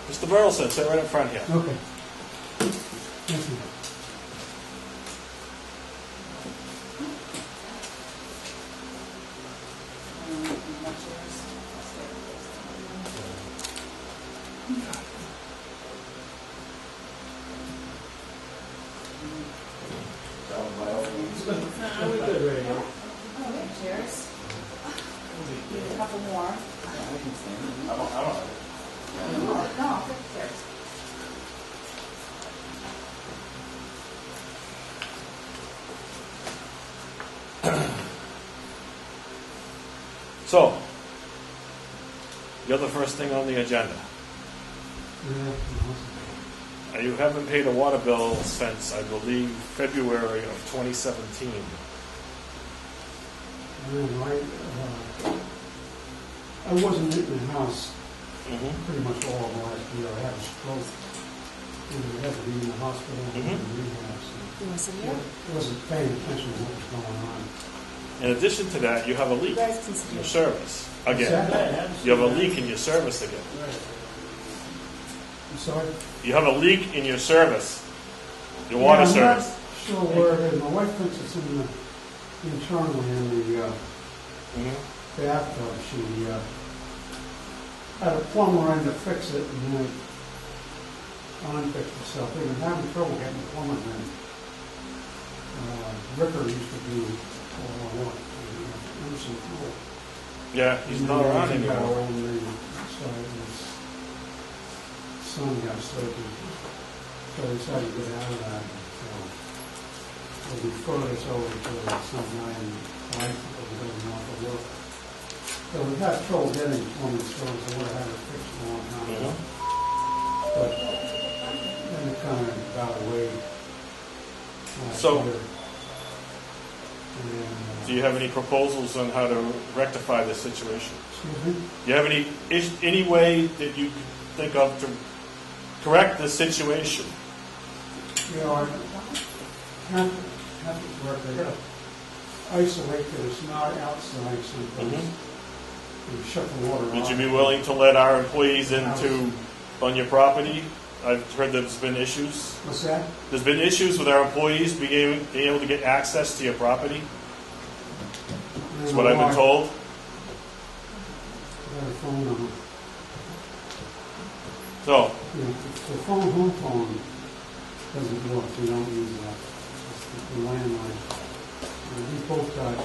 Mr. Burleson, sit right up front here. Okay. Thank you. Cheers. A couple more. No, cheers. So, you're the first thing on the agenda. You haven't paid a water bill since, I believe, February of 2017. I wasn't in the house pretty much all of last year. I had a stroke and I had to be in the hospital and rehab. So I wasn't paying attention to what was going on. In addition to that, you have a leak in your service again. You have a leak in your service again. I'm sorry? You have a leak in your service, your water service. I'm not sure where it is. My wife thinks it's in the internally in the bathtub. She had a plumber in to fix it, and then unfixed itself. They've been having trouble getting the plumbers in. Ricker used to do work. Yeah, he's not around anymore. So his son got surgery, so he decided to get out of that. So we referred us over to some guy in life that doesn't want to work. So we've had trouble getting plumbing service. I would have had it fixed a long time ago. But then it kind of got away last year. And, do you have any proposals on how to rectify this situation? Excuse me? Do you have any way that you think of to correct the situation? You know, I have to correct. I got to isolate that it's not outside someplace. And shut the water off. Would you be willing to let our employees into on your property? I've heard there's been issues. What's that? There's been issues with our employees being able to get access to your property. That's what I've been told. I got a phone number. So, yeah, the home phone doesn't work. We don't use that. It's the landline. And we both got.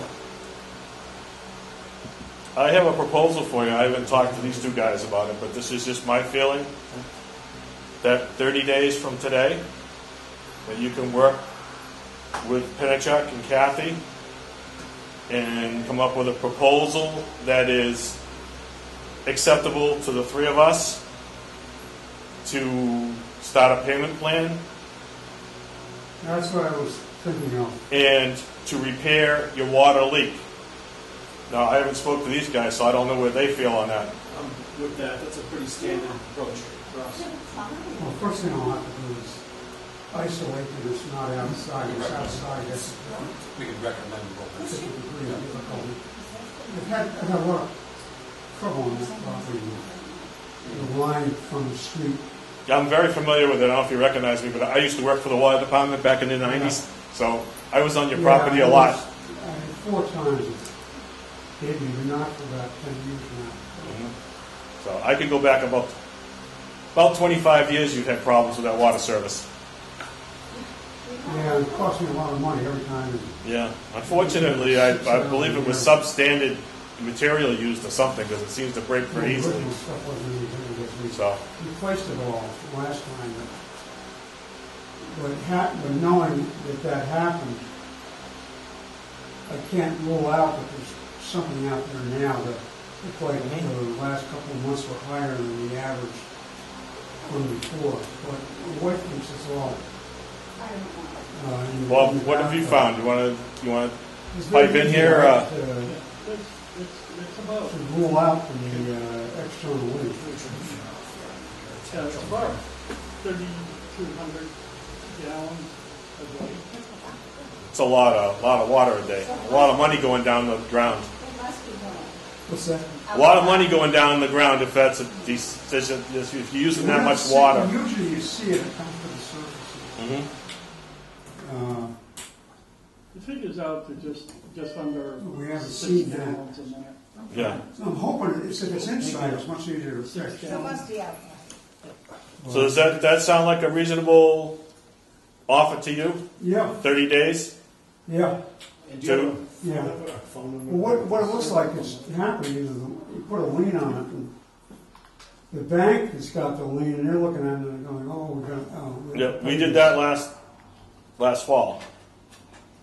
I have a proposal for you. I haven't talked to these two guys about it, but this is just my feeling. That 30 days from today, that you can work with Penachuk and Kathy and come up with a proposal that is acceptable to the three of us to start a payment plan. That's what I was thinking of. And to repair your water leak. Now, I haven't spoke to these guys, so I don't know where they feel on that. With that, that's a pretty standard approach for us. Well, first thing I'll have to do is isolate that it's not outside. It's outside. That's We can recommend both. 50 degrees difficulty. I've had a lot of trouble on this property. The line from the street. Yeah, I'm very familiar with it. I don't know if you recognize me, but I used to work for the water department back in the 90s. So I was on your property a lot. I had 4 times. Maybe not for about 10 years now. So I could go back about 25 years you've had problems with that water service. Yeah, it cost me a lot of money every time. Yeah. Unfortunately, I believe it was substandard material used or something because it seems to break pretty easily. Stuff wasn't anything. So We placed it all last time. But knowing that happened, I can't rule out that there's something out there now that looks like the last couple of months were higher than the average from before. But the wife thinks it's all. well, what have you found? You want to pipe in here? It's about To rule out the external leak. it's about 3,200 gallons a day. It's a lot of water a day. A lot of money going down the ground. It must be going. What's that? A lot of money going down the ground if that's if you're using that much water. Usually you see it come to the surface. Hmm. It figures out to just under We haven't 6 seen that. gallons a minute. Yeah. So I'm hoping if it's inside, it's much easier to fix. So it must be outside. So does that sound like a reasonable offer to you? Yeah, 30 days? yeah, And do you have a yeah. phone number? Well, what it looks like is happening is you put a lien on it, and the bank has got the lien, and they're looking at it and going, "Oh, we're gonna." Oh, Yeah, we did that last fall.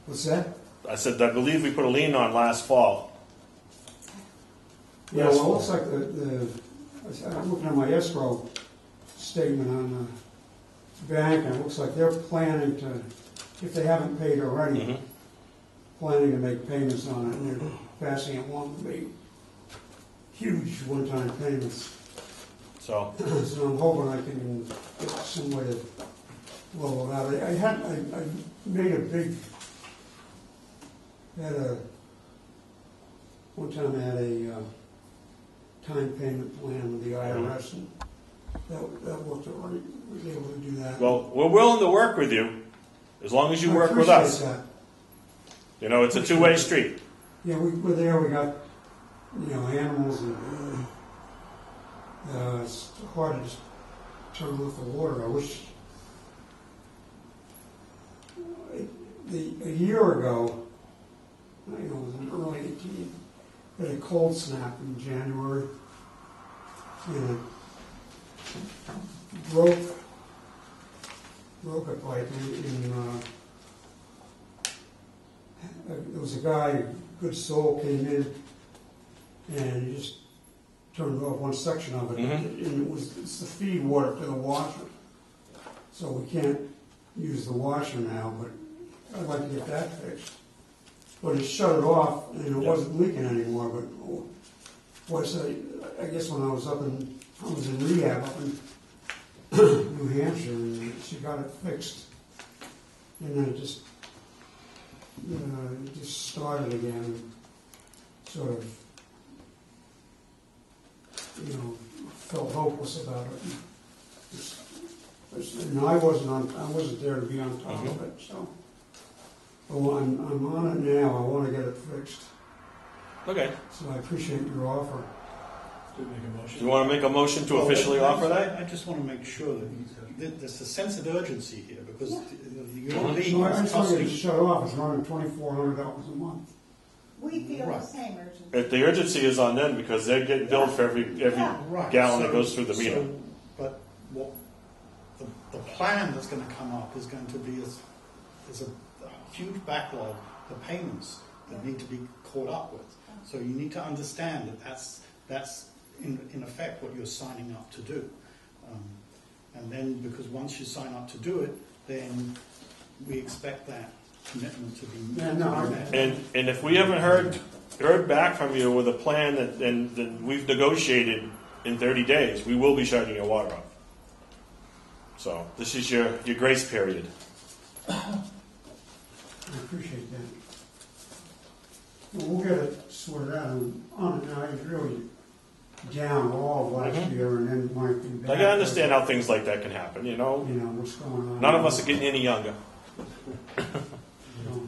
What's that? I said I believe we put a lien on last fall. Yeah, well, it looks like I'm looking at my escrow statement on the bank, and it looks like they're planning to, if they haven't paid already, Mhm. planning to make payments on it, and they're passing it along to me. Huge one-time payments. So So I'm hoping I can get some way to level it out. I made a big, one time I had a time payment plan with the IRS, and that worked all right. We was able to do that. well, we're willing to work with you as long as you I work with appreciate us. that. You know, it's a two-way street. Yeah, we're there, we got, animals, and it's hard to just turn off the water. I wish, a year ago, it was in early 18, had a cold snap in January, and it broke a pipe there was a guy, a good soul, came in and he just turned off one section of it, Mhm. and it's the feed water to the washer. So we can't use the washer now, but I'd like to get that fixed. But it shut it off and it wasn't leaking anymore, but I guess when I was in rehab up in New Hampshire, and she got it fixed. And then it just started again, sort of, felt hopeless about it. And I wasn't there to be on top of it, so. Well, I'm on it now, I want to get it fixed. Okay. So I appreciate your offer. Do we make a motion? Do you want to make a motion to officially offer that? I just want to make sure that there's a sense of urgency here, because the So ULB I is just want you to costing. shut off, it's running $2,400 a month. We feel the Right. same urgency. If the urgency is on them because they're getting billed for every Right, gallon that so- goes through the meter. so- But what the plan that's going to come up is going to be is a huge backlog of payments that need to be caught up with. So you need to understand that that's in effect what you're signing up to do. And then, because once you sign up to do it, then we expect that commitment to be Yeah, no, met. And if we haven't heard back from you with a plan that we've negotiated in 30 days, we will be shutting your water off. So this is your grace period. I appreciate that. Well, we'll get it sorted out. On it now, it's really down all of last year, and then might be back. I can understand how things like that can happen, You know, what's going on. None of us are getting any younger. You know.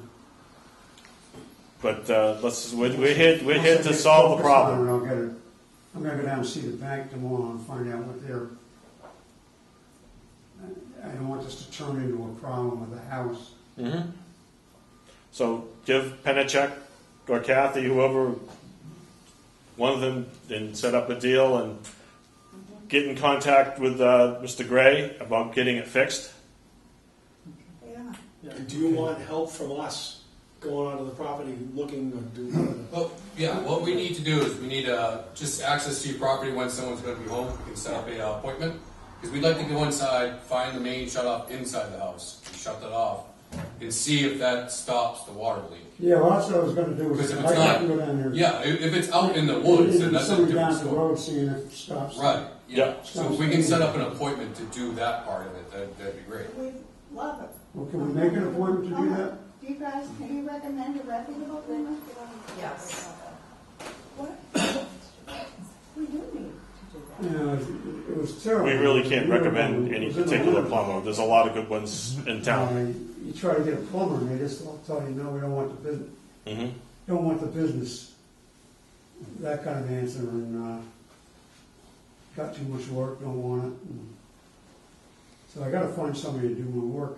But we're here to solve the problem. I'm going to go down and see the bank tomorrow and find out what they're. I don't want this to turn into a problem with the house. Mm-hmm. So give Penachek or Kathy, whoever, one of them, and set up a deal and get in contact with Mr. Gray about getting it fixed. Yeah. And do you want help from us going onto the property looking or doing? Well, yeah, what we need to do is we need just access to your property when someone's going to be home. We can set up a appointment. Because we'd like to go inside, find the main shut off inside the house, shut that off, and see if that stops the water leak. Yeah, well, that's what I was going to do. Because if I it's not, can go down there. Yeah, if it's out in the woods, then that's a Somebody down different the story. road seeing if it stops. Right. Yeah. So if we can set up an appointment to do that part of it, that'd be great. We love it. Well, can we make an appointment to do that? Do you guys, can you recommend a reputable plumber? Yes. What? We do need to do that. Yeah, it was terrible. We really can't recommend It any was in the particular winter. plumber. There's a lot of good ones in town. You try to get a plumber, and they just tell you, no, we don't want the business. Hmm. Don't want the business. That kind of answer, and got too much work, don't want it. And so I got to find somebody to do my work.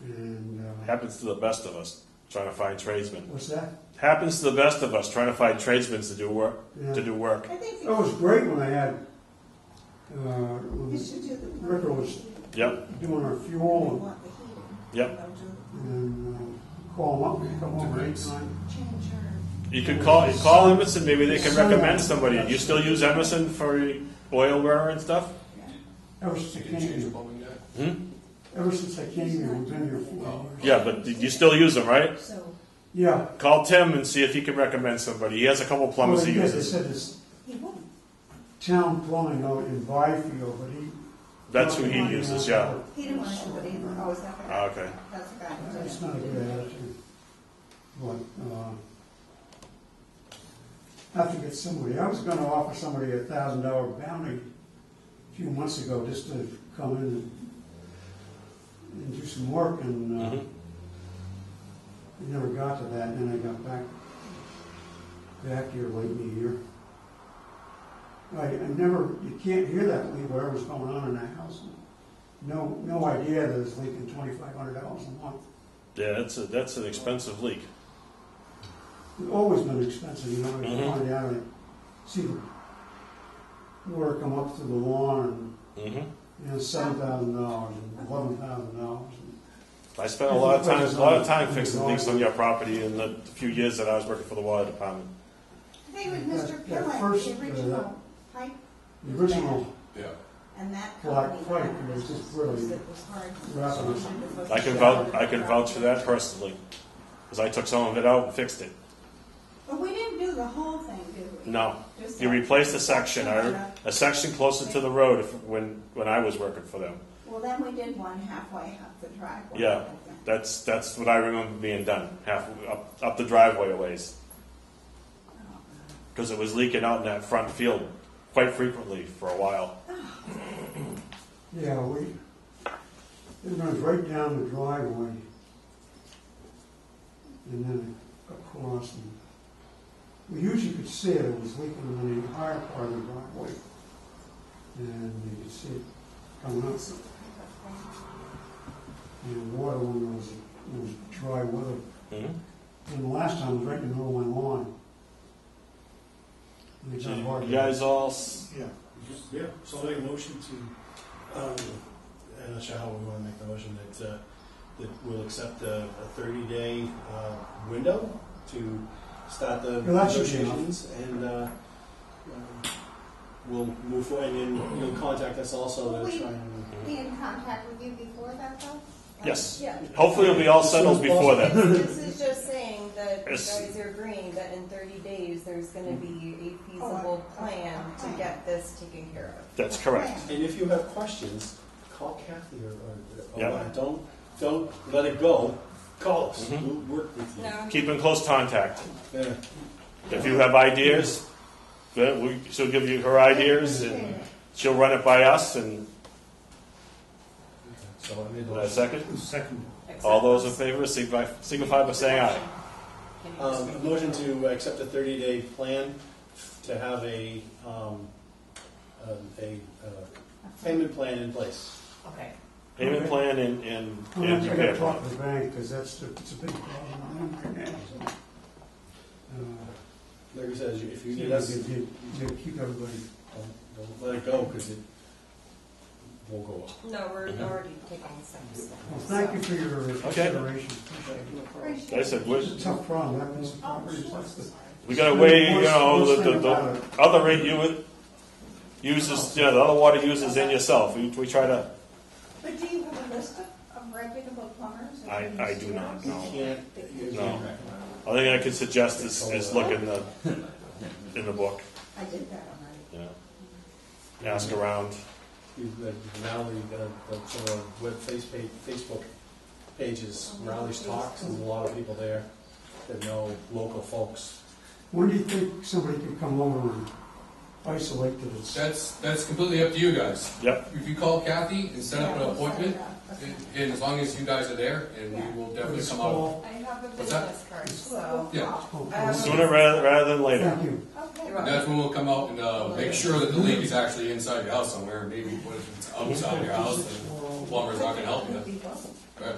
And Happens to the best of us, trying to find tradesmen. what's that? Happens to the best of us, trying to find tradesmen to do work. Yeah. To do work. I think It was great when I had when you should do the. Ricker was Yep. doing our We fuel, want the heating. Yep. and call them up, and come over anytime. Change her. You could call Emerson. Maybe they can recommend somebody. You still use Emerson for oil burner and stuff? Ever since I Can came you change the here, plumbing guy? Hmm? ever since I came here, we've been here 4 hours. Yeah, but you still use them, right? So, Yeah. Call Tim and see if he can recommend somebody. He has a couple plumbers he Well, uses. They said this he wouldn't. town plumbing out in Byfield, but he. That's who he uses, yeah. He didn't want to do it either. Oh, is that the guy? Ah, okay. That's the guy. who did It's it. not a good attitude. But, I have to get somebody. I was gonna offer somebody $1,000 bounty a few months ago just to come in and do some work, and Mhm. we never got to that, and then I got back here late in the year. I never, you can't hear that leak, whatever's going on in that house. No idea that it's leaking $2,500 a month. Yeah, that's an expensive leak. It's always been expensive, you know, you Mhm. find out, and see the water come up to the lawn, Hmm. and, $7,000 and $11,000. I spent a lot of time fixing things on your property in the few years that I was working for the water department. I think it was Mr. That Pillen, first, the original pipe, The original Yeah. and that black company. pipe was just really It was hard. rapid. I can vouch for that personally, because I took some of it out and fixed it. But we didn't do the whole thing, did we? No, Just you that replaced a section, a section closer to the road when I was working for them. Well, then we did one halfway up the driveway. Yeah. I think. That's what I remember being done, half up the driveway a ways, because it was leaking out in that front field quite frequently for a while. Yeah, it runs right down the driveway, and then across, and we usually could see it was leaking in the higher part of the driveway, and you could see it coming up. And water when it was dry weather. Mhm. And the last time was right in the middle of my lawn. And it So got hard. you guys all, Yeah. Yeah, so I make a motion to, I'm not sure how we want to make the motion, that we'll accept a 30-day window to start the Well, that should be negotiations, and we'll move forward, and then you'll contact us also Will to we try and... be in contact with you before that, though? yes. Yeah. Hopefully it'll be all settled before then. This is just saying that you Yes. guys are agreeing that in 30 days, there's gonna be a Oh, feasible plan to get this taken care of. That's correct. And if you have questions, call Kathy or Yeah. Ryan. Don't let it go. Call us. Mhm. We'll work with you. No, Keep in close contact. Yeah. If you have ideas, then she'll give you her ideas, and she'll run it by us. And So I made the a motion. second, second, all those in favor signify by saying aye. A motion to accept a 30-day plan to have a payment plan in place. Okay. Payment plan and I gotta repair talk plan. to the bank, because it's a big problem right now. So, Like I said, if you you need know, us, you keep everybody. don't let it go, because it won't go up. No, we're Mhm. already taking steps. Well, thank you for your consideration. Like I said, It's a tough problem, that piece of property. That's the- we got to weigh, Worst thing about it. the other rate uses, the other water users in yourself. We try to. But do you have a list of reputable plumbers? I do not, no. You No. can't. Only thing I can suggest is look in the book. I did that already. Yeah. ask around. Now you've got some of our Facebook pages, Rowley's Talks, and a lot of people there that know local folks. When do you think somebody could come over and isolate to this? That's completely up to you guys. Yep. If you call Kathy and set up an appointment, and as long as you guys are there, and we will definitely come out. I have a What's that? business card, so. Yeah. Sooner rather than later. Thank you. Okay. And that's when we'll come out and make sure that the leak is actually inside your house somewhere. Maybe what if it's outside your house, then the plumber's not going to help you. Right.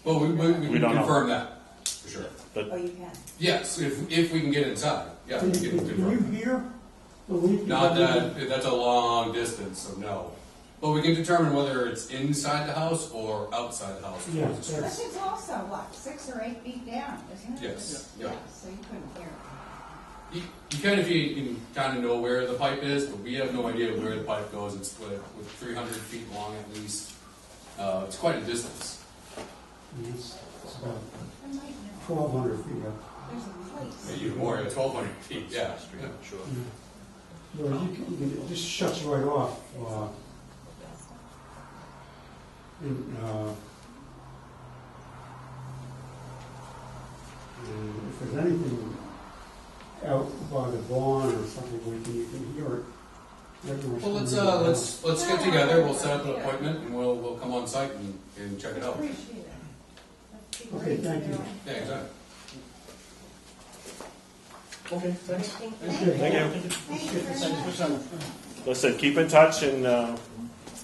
But we can don't know. confirm that for sure. Oh, you can. Yes, if we can get inside. Yeah, we can Can you confirm. hear the leak? Not that's a long distance, so no. But we can determine whether it's inside the house or outside the house. Yeah, towards the street. This is also, what, 6 or 8 feet down, isn't it? Yes. Yeah, Yeah. so you couldn't hear it. You can if you can kind of know where the pipe is, but we have no idea where the pipe goes. It's with 300 feet long at least. It's quite a distance. It's about I might know. 1,200 feet up. There's a place. Maybe even more, 1,200 feet. Yeah. Sure. Well, it just shuts right off. And if there's anything out by the barn or something where you can hear it. Well, let's get together. We'll set up an appointment and we'll come on site and check it out. Appreciate it. That'd be Okay, great. thank you. Yeah, exactly. Okay, thanks. Thank you. Thank you very much. Listen, keep in touch, and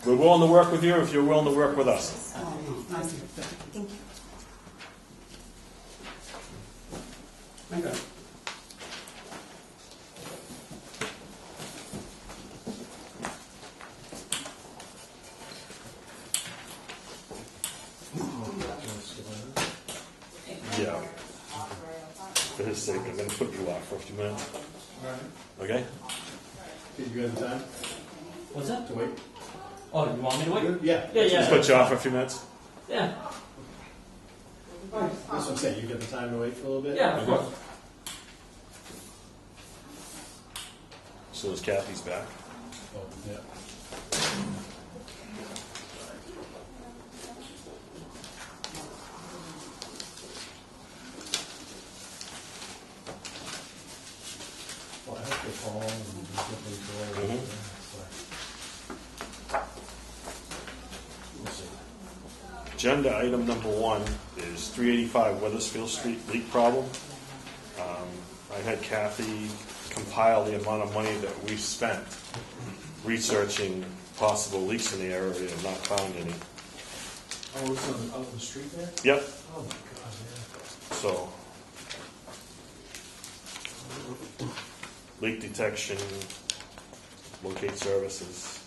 we're willing to work with you if you're willing to work with us. Thank you. Okay. Yeah. For his sake, I'm going to put you off for a few minutes. Okay? Did you have the time What's that? to wait? Oh, you want me to wait? Yeah. Yeah, Just yeah. put you off for a few minutes. Yeah. That's what I'm saying. You get the time to wait for a little bit? Yeah, of course. So as Kathy's back. Oh, yeah. Well, I have to call and get these Mhm. We'll see. Agenda item number 1 is 385 Weathersfield Street leak problem. I had Kathy compile the amount of money that we've spent researching possible leaks in the area and not found any. Oh, it's out on the street there? Yep. Oh, my God, yeah. So, leak detection, locate services.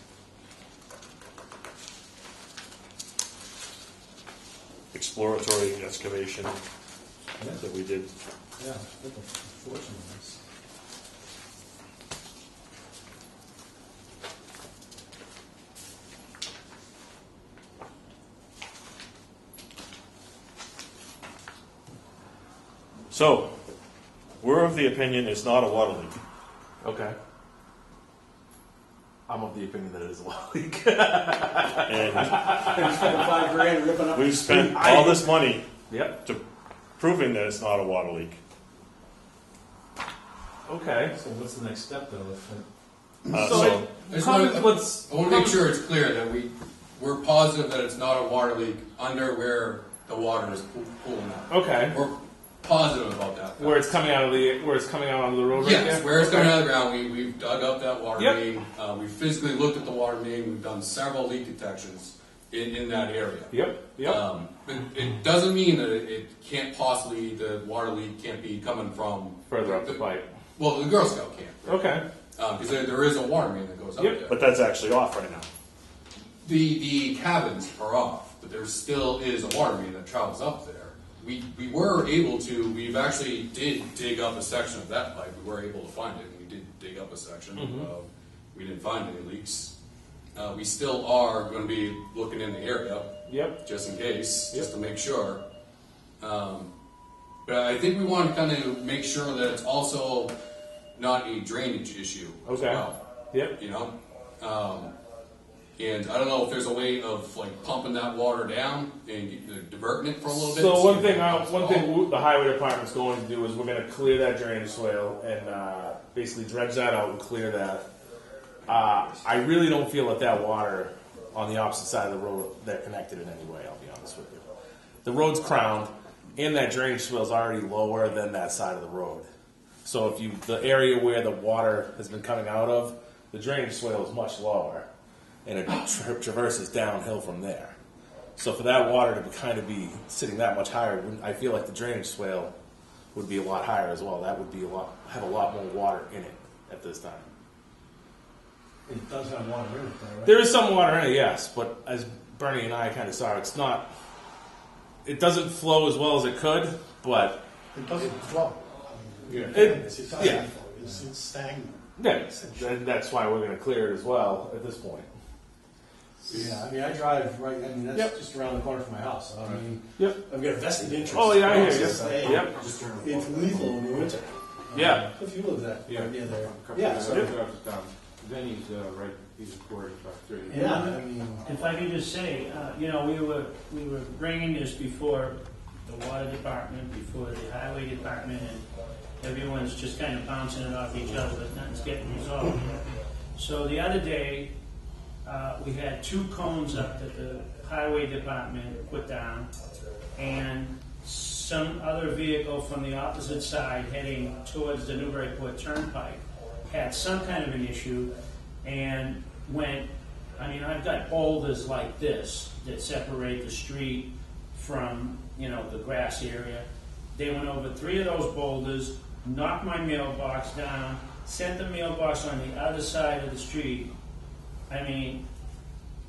Exploratory excavation that we did. Yeah, that's a fortune on this. So, we're of the opinion it's not a water leak. Okay. I'm of the opinion that it is a water leak. And $5,000 ripping up. we've spent all this money Yep. to proving that it's not a water leak. Okay. So what's the next step, though? So, I just Comment- wanna- let's- I want to make sure it's clear that we're positive that it's not a water leak under where the water is pooling out. Okay. We're positive about that. Where it's coming out of the onto the road right Yes, there? where it's Okay. coming out of the ground, we've dug up that water Yep. main. We physically looked at the water main. We've done several leak detections in that area. Yep. Yep. It doesn't mean that it can't possibly, the water leak can't be coming from Further up the pipe. Well, the Girl Scout camp. Okay. Because there is a water main that goes up Yep. there. but that's actually off right now. The cabins are off, but there still is a water main that travels up there. We were able to, we've actually did dig up a section of that pipe. We were able to find it. We did dig up a section. We didn't find any leaks. We still are going to be looking in the area, Yep. just in case, just to make sure. But I think we want to kind of make sure that it's also not a drainage issue as Okay. well. Yep. You know, And I don't know if there's a way of like pumping that water down and diverting it for a little bit. So one thing the highway department's going to do is we're going to clear that drainage swale and basically dredge that out and clear that. I really don't feel that water on the opposite side of the road that connected in any way. I'll be honest with you. The road's crowned, and that drainage swale is already lower than that side of the road. So if the area where the water has been coming out of, the drainage swale is much lower, and it traverses downhill from there. So for that water to be sitting that much higher, I feel like the drainage swale would be a lot higher as well. That would have a lot more water in it at this time. It does have water in it, though, right? There is some water in it, yes, but as Bernie and I kind of saw, it doesn't flow as well as it could, but It doesn't flow. it's stagnant. and that's why we're going to clear it as well at this point. Yeah, I mean, I drive right, that's Yep. just around the corner from my house. So, I mean, Yep. I've got a vested interest. Oh, yeah, I hear you. Hey, Yep. It's lethal in the winter. Yeah. If you live that Yeah. near there. Yeah, Yeah, so so, then he's right. He's recording about 3. yeah, I mean, If I could just say, we were bringing this before the water department, before the highway department, and everyone's just kind of bouncing it off each other, but nothing's getting resolved yet. So the other day, we had 2 cones up that the highway department put down, and some other vehicle from the opposite side heading towards the Newburyport Turnpike had some kind of an issue, and I've got boulders like this that separate the street from, the grass area. They went over 3 of those boulders, knocked my mailbox down, sent the mailbox on the other side of the street. And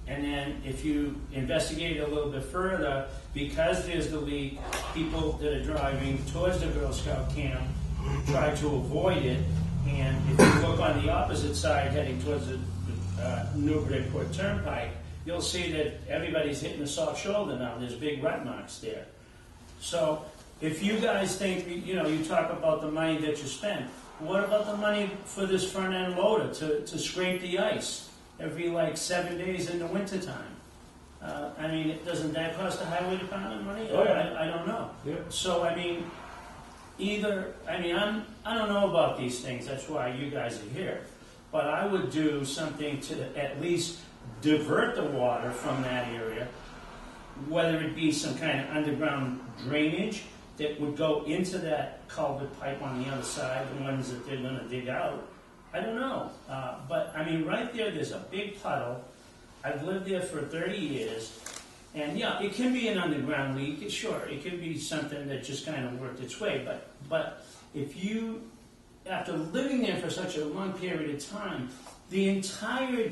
then if you investigate a little bit further, because there's the leak, people that are driving towards the Girl Scout camp try to avoid it. And if you look on the opposite side, heading towards the Newburyport Turnpike, you'll see that everybody's hitting the soft shoulder now. There's big rut marks there. So if you guys think, you talk about the money that you spend, what about the money for this front end loader to scrape the ice every 7 days in the wintertime? Doesn't that cost the highway department money? Oh, yeah. I don't know. Yeah. So I don't know about these things. That's why you guys are here. But I would do something to at least divert the water from that area, whether it be some kind of underground drainage that would go into that culvert pipe on the other side, the ones that they're going to dig out. I don't know. But right there's a big puddle. I've lived there for 30 years. And yeah, it can be an underground leak. Sure, it can be something that just kind of worked its way. But if you, after living there for such a long period of time, the entire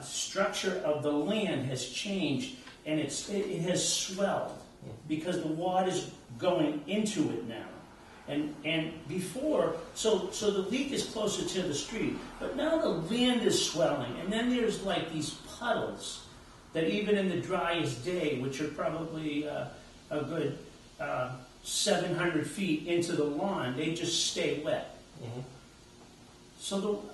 structure of the land has changed, and it has swelled because the water's going into it now. And before, so the leak is closer to the street, but now the land is swelling, and then there's these puddles that even in the driest day, which are probably a good 700 feet into the lawn, they just stay wet. Mm-hmm. So,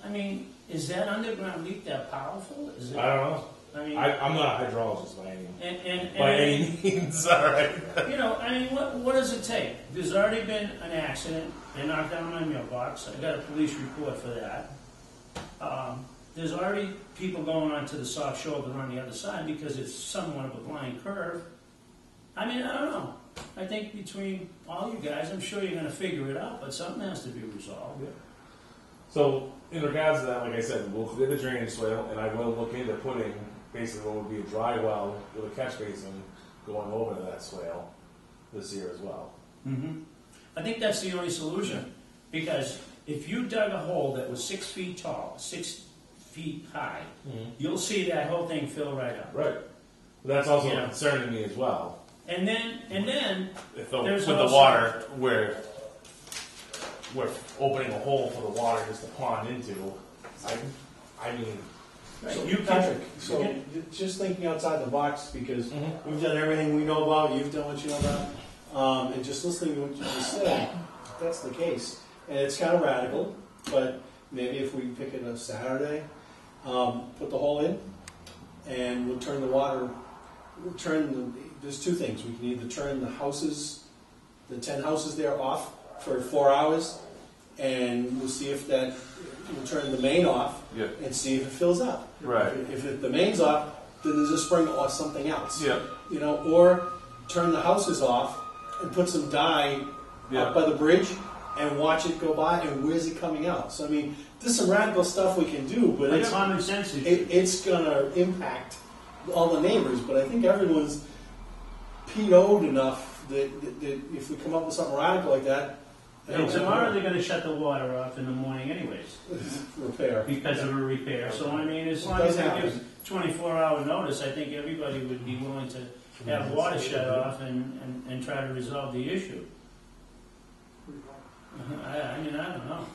is that underground leak that powerful? Is it, I don't know. I'm not a hydrologist by any means. All right. What does it take? There's already been an accident. They knocked down my mailbox. I got a police report for that. There's already people going onto the soft shoulder on the other side because it's somewhat of a blind curve. I don't know. I think between all you guys, I'm sure you're going to figure it out, but something has to be resolved. Yeah. So, in regards to that, like I said, we'll clear the drainage swale, and I will look into putting basically what would be a dry well with a catch basin going over to that swale this year as well. Mm-hmm. I think that's the only solution, because if you dug a hole that was 6 feet tall, 6 feet high, you'll see that whole thing fill right up. Right. But that's also a concern to me as well. And then If there's with the water, we're opening a hole for the water just to pond into. So, you Patrick, so just thinking outside the box, because we've done everything we know about, you've done what you know about, and just listening to what you just said, if that's the case. And it's kind of radical, but maybe if we pick it up Saturday put the hole in, and we'll turn the water, there's two things. We can either turn the houses, the 10 houses there off for 4 hours, and we'll see if that, we'll turn the main off Yeah. and see if it fills up. Right. If the main's off, then there's a spring or something else. Yeah. You know, or turn the houses off and put some dye Yeah. up by the bridge and watch it go by, and where's it coming out? So I mean, there's some radical stuff we can do, but Like common sense issue. it's gonna impact all the neighbors. But I think everyone's PO'd enough that if we come up with something radical like that, And tomorrow they're gonna shut the water off in the morning anyways, repair. because of a repair. So I mean, as long Does as they happen. give 24-hour notice, I think everybody would be willing to have water shut off and try to resolve the issue. I mean, I don't know.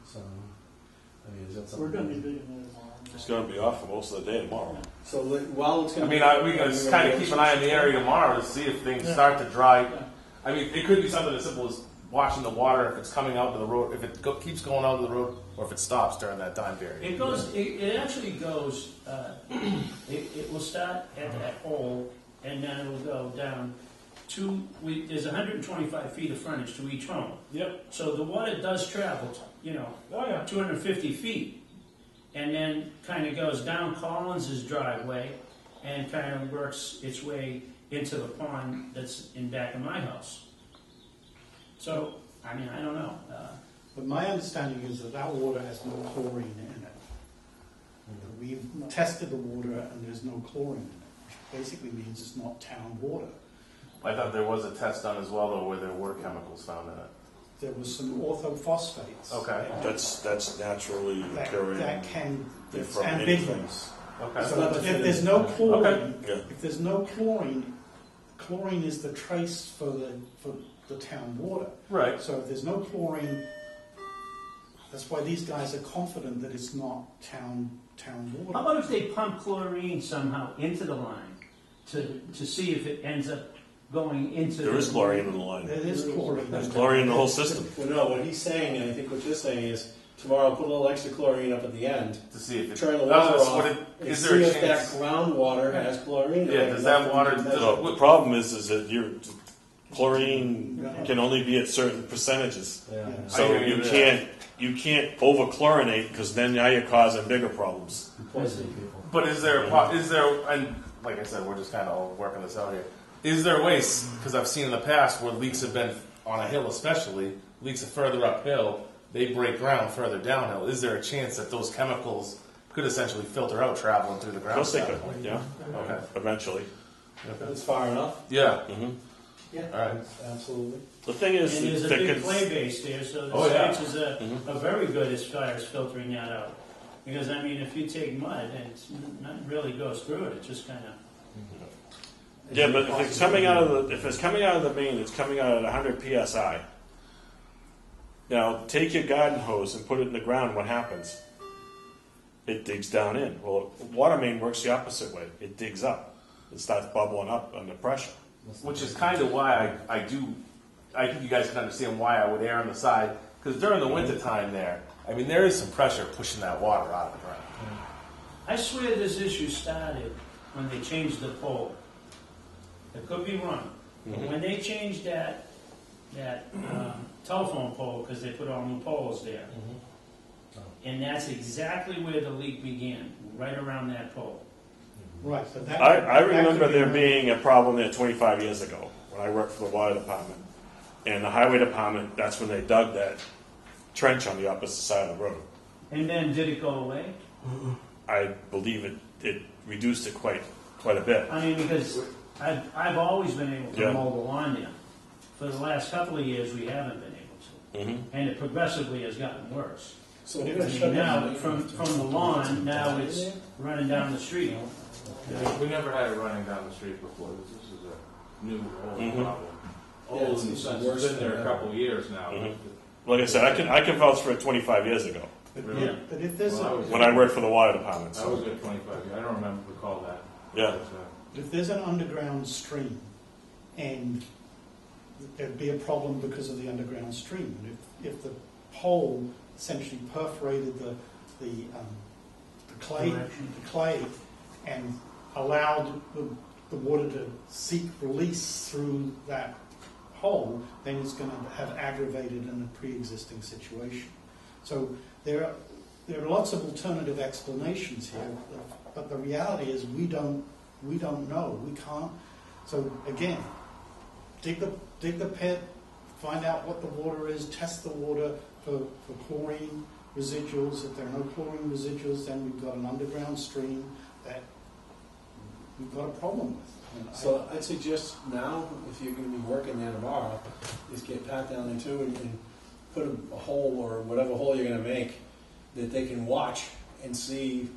So, I mean, is that We're something? gonna be digging there tomorrow. It's going to be off for most of the day tomorrow. So while it's I gonna mean, we can kind of keep an eye on the area tomorrow to see if things Yeah. start to dry. Yeah. I mean, it could be something as simple as watching the water, if it's coming out to the road, if it keeps going out to the road, or if it stops during that time period. It goes. It actually goes. It will start at that hole, and then it will go down to. There's 125 feet of frontage to each home. Yep. So the water does travel. Oh yeah. 250 feet, and then kind of goes down Collins's driveway, and kind of works its way into the pond that's in back of my house. So I mean, I don't know. But my understanding is that that water has no chlorine in it. We've tested the water and there's no chlorine in it, which basically means it's not town water. I thought there was a test done as well, though, where there were chemicals found in it. There was some orthophosphates. Okay. That's naturally occurring. That can, it's from ambiguous. Okay. So if there's no chlorine, Yeah. if there's no chlorine, chlorine is the trace for the town water. Right. So if there's no chlorine, that's why these guys are confident that it's not town How water. about if they pump chlorine somehow into the line to see if it ends up going into? There is chlorine in the line. There is chlorine. There's chlorine in the whole system. Well, no, what he's saying, and I think what you're saying is, tomorrow put a little extra chlorine up at the end, To see if it. turn the That's water what off, it- and is see there a if that chance? groundwater has chlorine in it. Yeah, does that water- The problem is that chlorine can only be at certain percentages. Yeah. So I agree with you can't over chlorinate because then now you're causing bigger problems. Poisoning people. But is there, and like I said, we're just kind of all working this out here. Is there ways, because I've seen in the past where leaks have been on a hill especially, leaks are further uphill, they break ground further downhill. Is there a chance that those chemicals could essentially filter out traveling through the Of ground? course they could, yeah, Okay. eventually. If it's far enough, Yeah. hmm yeah, All right. absolutely. The thing is, And there's a that big could- clay base there, so the Oh, yeah. chances are very good as far as filtering that out. Because I mean, if you take mud and nothing really goes through it, it just kind of. yeah, but if it's coming out of the main, it's coming out at 100 psi. Now take your garden hose and put it in the ground. What happens? It digs down in. Well, water main works the opposite way. It digs up. It starts bubbling up under pressure. Which is kind of why I think you guys can understand why I would err on the side, because during the winter time there, I mean, there is some pressure pushing that water out of the ground. I swear this issue started when they changed the pole. I could be wrong, but when they changed that telephone pole, because they put all new poles there, and that's exactly where the leak began, right around that pole. Right, but that. I that remember could be there known- being a problem there 25 years ago when I worked for the water department. And the highway department, that's when they dug that trench on the opposite side of the road. And then did it go away? I believe it reduced it quite a bit. I mean, because I've always been able to Yeah. mow the lawn there. For the last couple of years, we haven't been able to. Mhm. And it progressively has gotten worse. So I we're gonna mean, shut now, down. from the lawn, now it's running down the street. We never had it running down the street before. This is a new old Mhm. problem. Yeah, Old it's in the sense worse it's been there than a ever. couple of years now. Mhm. Like I said, I can vouch for it 25 years ago Yeah. But if there's Well, I a, was- when I worked for the water department. I So. was at 25 years. I don't recall that. Yeah. But, if there's an underground stream, and there'd be a problem because of the underground stream, and if the pole essentially perforated the clay and allowed the water to seek release through that hole, then it's going to have aggravated in a pre-existing situation. So there are lots of alternative explanations here, but the reality is we don't know. We can't. So again, dig the pit, find out what the water is, test the water for chlorine residuals. If there are no chlorine residuals, then we've got an underground stream that we've got a problem with. So I'd suggest now, if you're going to be working there tomorrow, is get Pat down there too and put a hole or whatever hole you're going to make that they can watch and see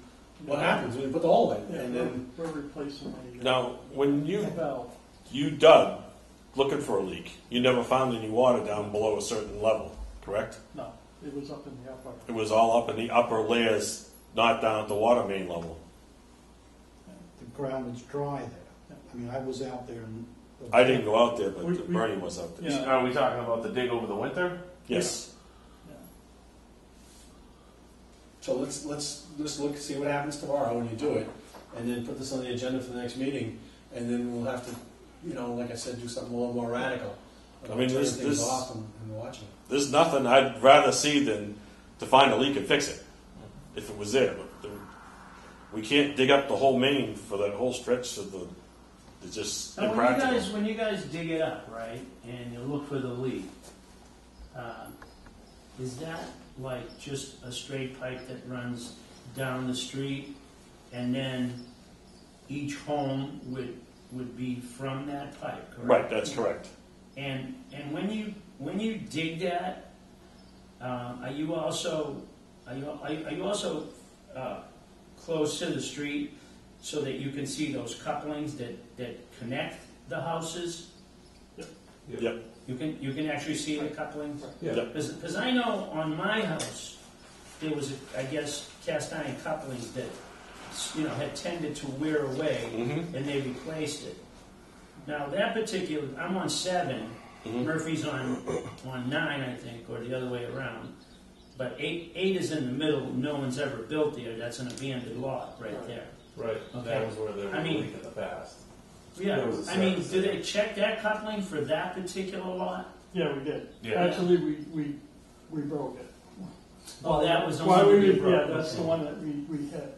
what happens when you put the hole in. Yeah, And then we're replacing a Now, when valve. you dug looking for a leak, you never found any water down below a certain level, correct? No, it was up in the upper. It was all up in the upper layers, not down at the water main level. The ground was dry there. I mean, I was out there and I didn't go out there, but We- Bernie was out there. Yeah. Are we talking about the dig over the winter? Yes. Yeah. so let's look, see what happens tomorrow when you do it, and then put this on the agenda for the next meeting, and then we'll have to, like I said, do something a little more radical. I mean, turn this- things this- off and watch it. There's nothing I'd rather see than to find a leak and fix it, if it was there. But we can't dig up the whole main for that whole stretch of the. It's just Now, impractical. when you guys dig it up, right, and you look for the leak, is that like just a straight pipe that runs down the street, and then each home would be from that pipe, correct? Right, that's correct. And when you dig that, are you also close to the street so that you can see those couplings that connect the houses? Yep. You can actually see the couplings? Yeah. Yep. Because I know on my house there was I guess cast iron couplings that had tended to wear away, Mhm. and they replaced it. Now that particular, I'm on 7, Mhm. Murphy's on 9, I think, or the other way around. But 8 is in the middle. No one's ever built there. That's an abandoned lot right there. Right. Okay. That was where there was I a mean- leak in the past. Yeah. There was a I mean, service do there. they check that coupling for that particular lot? Yeah, we did. Yeah. Actually, we broke it. Oh, that was the Why one we, that you broke. yeah, that's the Okay. one that we hit.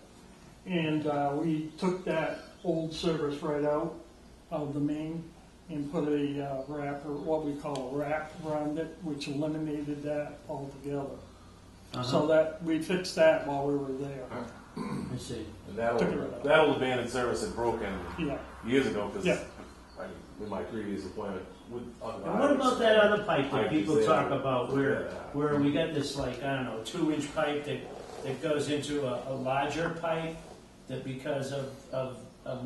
And we took that old service right out of the main and put a wrap, or what we call a wrap around it, which eliminated that altogether. Uh-huh. So that we fixed that while we were there. I see. And that Took it old, right out. that old abandoned service had broken Yeah. years ago because Yeah. with my previous appointment with. And what about that other pipe that people was talk there. about Yeah. where we got this, like, I don't know, 2-inch pipe that goes into a larger pipe that because of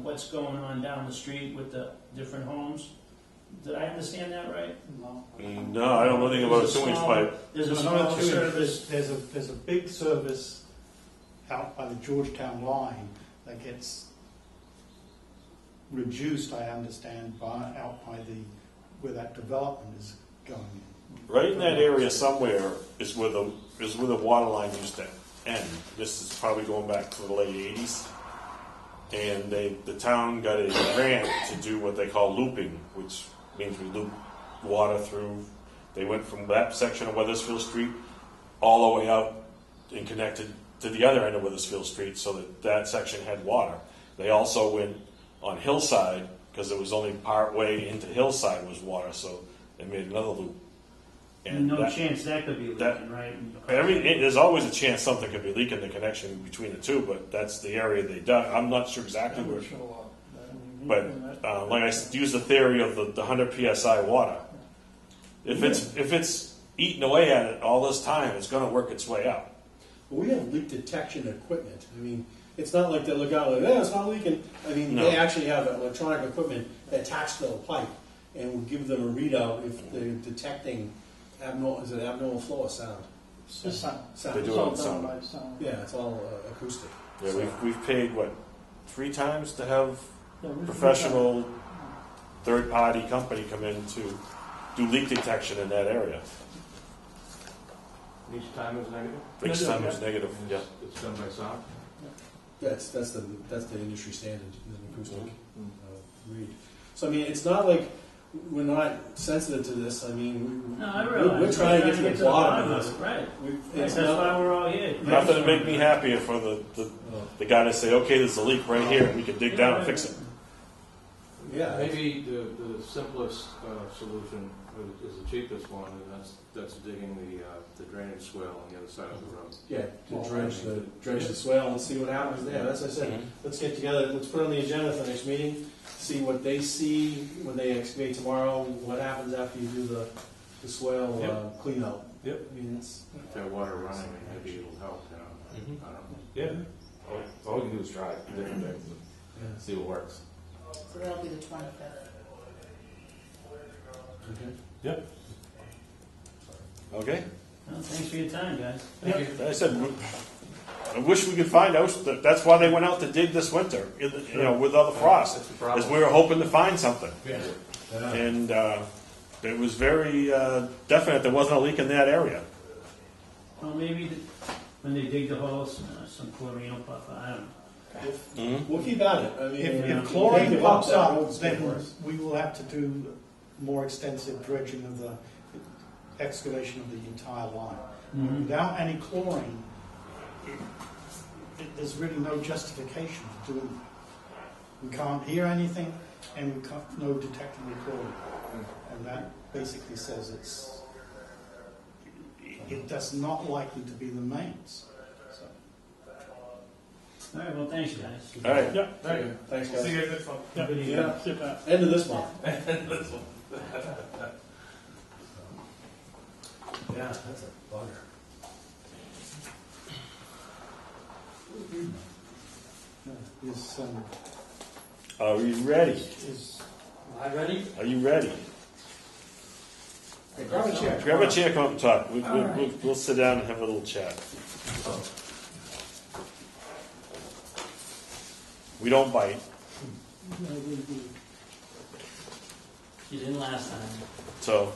what's going on down the street with the different homes? Did I understand that right? No. No, I don't know anything about a There's a 2-inch small- pipe. There's a No, small two-inch. service. There's a big service out by the Georgetown line that gets reduced, I understand, out by where that development is going in. Right in that area somewhere is where the water line used to end. This is probably going back to the late 80s. And the town got a grant to do what they call looping, which means we loop water through. They went from that section of Weathersfield Street all the way out and connected to the other end of Weathersfield Street so that section had water. They also went on Hillside because it was only part way into Hillside was water, so they made another loop. No chance that could be that- leaking, right? There's always a chance something could be leaking the connection between the two, but that's the area they dug. I'm not sure exactly That where. would show up. But like I use the theory of the 100 psi water. If it's eating away at it all this time, it's going to work its way out. But we have leak detection equipment. I mean, it's not like they look out like, it's not leaking. I mean, No. they actually have electronic equipment attached to the pipe and will give them a readout if they're detecting abnormal flow of sound. Just sound. They do It's it all on done sound. by sound. Yeah, it's all acoustic. Yeah, we've paid 3 times to have Yeah, we- professional third-party company come in to do leak detection in that area. Each time is negative? Each time it's negative. Yeah. It's done by sound? That's the industry standard, an acoustic read. So I mean, it's not like we're not sensitive to this. I mean, No, I realize. we're trying to get to the bottom of this. Right. It's That's not- why we're all here. Nothing to make me happier for the guy to say, okay, there's a leak right here, and we can dig down and fix it. Yeah, Maybe the simplest solution is the cheapest one, and that's digging the drainage swale on the other side of the road. yeah. To dredge the swale and see what happens there. That's what I said. Let's get together. Let's put it on the agenda for the next meeting. See what they see when they excavate tomorrow. What happens after you do the swale clean out. Yep. I mean, it's If they have water running, maybe it'll help. You know? I don't know. Yeah. All you can do is try different things and see what works. So that'll be the 25th. okay. Yep. Okay. Well, thanks for your time, guys. Like I said, I wish we could find out. That's why they went out to dig this winter, with all the frost, That's the problem. is we were hoping to find something. Yeah. And it was very definite there wasn't a leak in that area. Well, maybe when they dig the holes, some chlorine will pop out. I don't know. We'll keep at it. I mean, If chlorine take it pops that up, road's getting then worse. we will have to do more extensive dredging of the excavation of the entire line. Mhm. Without any chlorine, there's really no justification for doing it. We can't hear anything, and we can't no detectable chlorine. And that basically says that's not likely to be the mains. So. All right, well, thanks, guys. All right. Yeah. Thanks, guys. See you guys next month. Yeah. Good evening. Yeah. Sit back. End of this month. Yeah, that's a bugger. Are we ready? Am I ready? Are you ready? Hey, grab a chair. Grab a chair, come up and talk. We'll sit down and have a little chat. We don't bite. You didn't last time. So,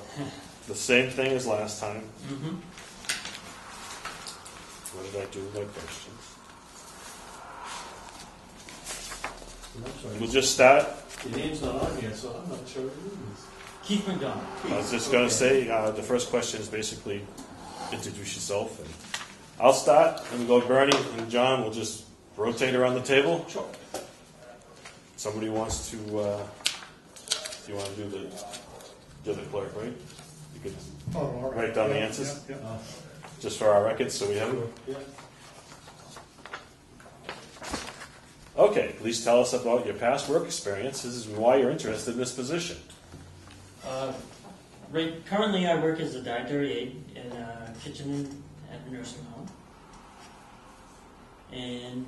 the same thing as last time. Mm-hmm. What did I do with my questions? I'm sorry. We'll just start. Your name's not on here, so I'm not sure what it is. Keith McDonald. I was just going to say, the first question is basically introduce yourself. And I'll start, and we'll go Bernie and John. We'll just rotate around the table. Sure. Somebody wants to, you want to do the clerk, right? You could all write down the Yeah, answers, yeah, yeah. just for our records, so we have them. Yeah. Okay, please tell us about your past work experiences and why you're interested in this position. Currently, I work as a dietary aide in a kitchen at a nursing home. And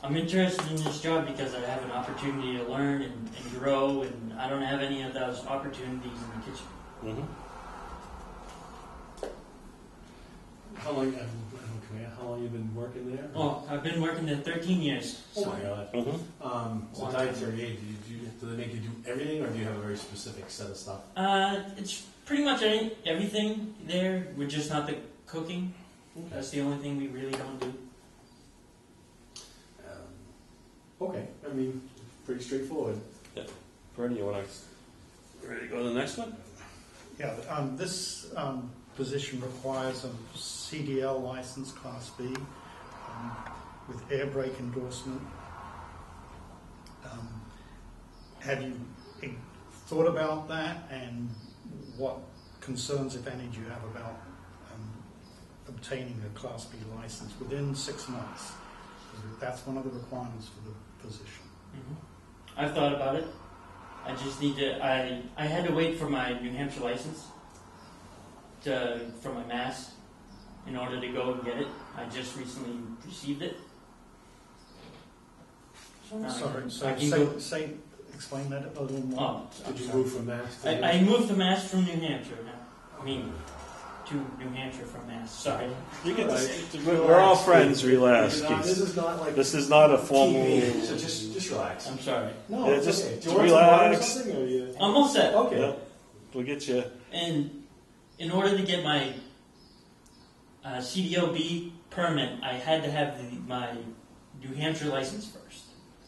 I'm interested in this job because I have an opportunity to learn and grow, and I don't have any of those opportunities in the kitchen. Mm-hmm. How long? How long you been working there? Oh, I've been working there 13 years. Oh my God. Mm-hmm. So dietary aid. Do they make you do everything, or do you have a very specific set of stuff? It's pretty much everything there. We're just not the cooking. That's the only thing we really don't do. Okay. I mean, pretty straightforward. Bernie, you want to ready to go to the next one? Yeah, this position requires a CDL license, Class B, with air brake endorsement. Have you thought about that, and what concerns, if any, do you have about obtaining a Class B license within 6 months? That's one of the requirements for the position. Mm-hmm. I've thought about it. I just need to. I had to wait for my New Hampshire license for my Mass in order to go and get it. I just recently received it. Sorry, I can go. Explain that a little more. Oh, Did you move from Mass? To I moved to Mass from New Hampshire now. I mean, to New Hampshire from Mass. Sorry. You can, we're all friends. Relax. This is not like This is not a formal. TV, so just relax. I'm sorry. No, Yeah, it's just okay. Do you want relax. some water or something, or you? I'm all set. Okay. Yeah, we'll get you. And in order to get my CDOB permit, I had to have my New Hampshire license first.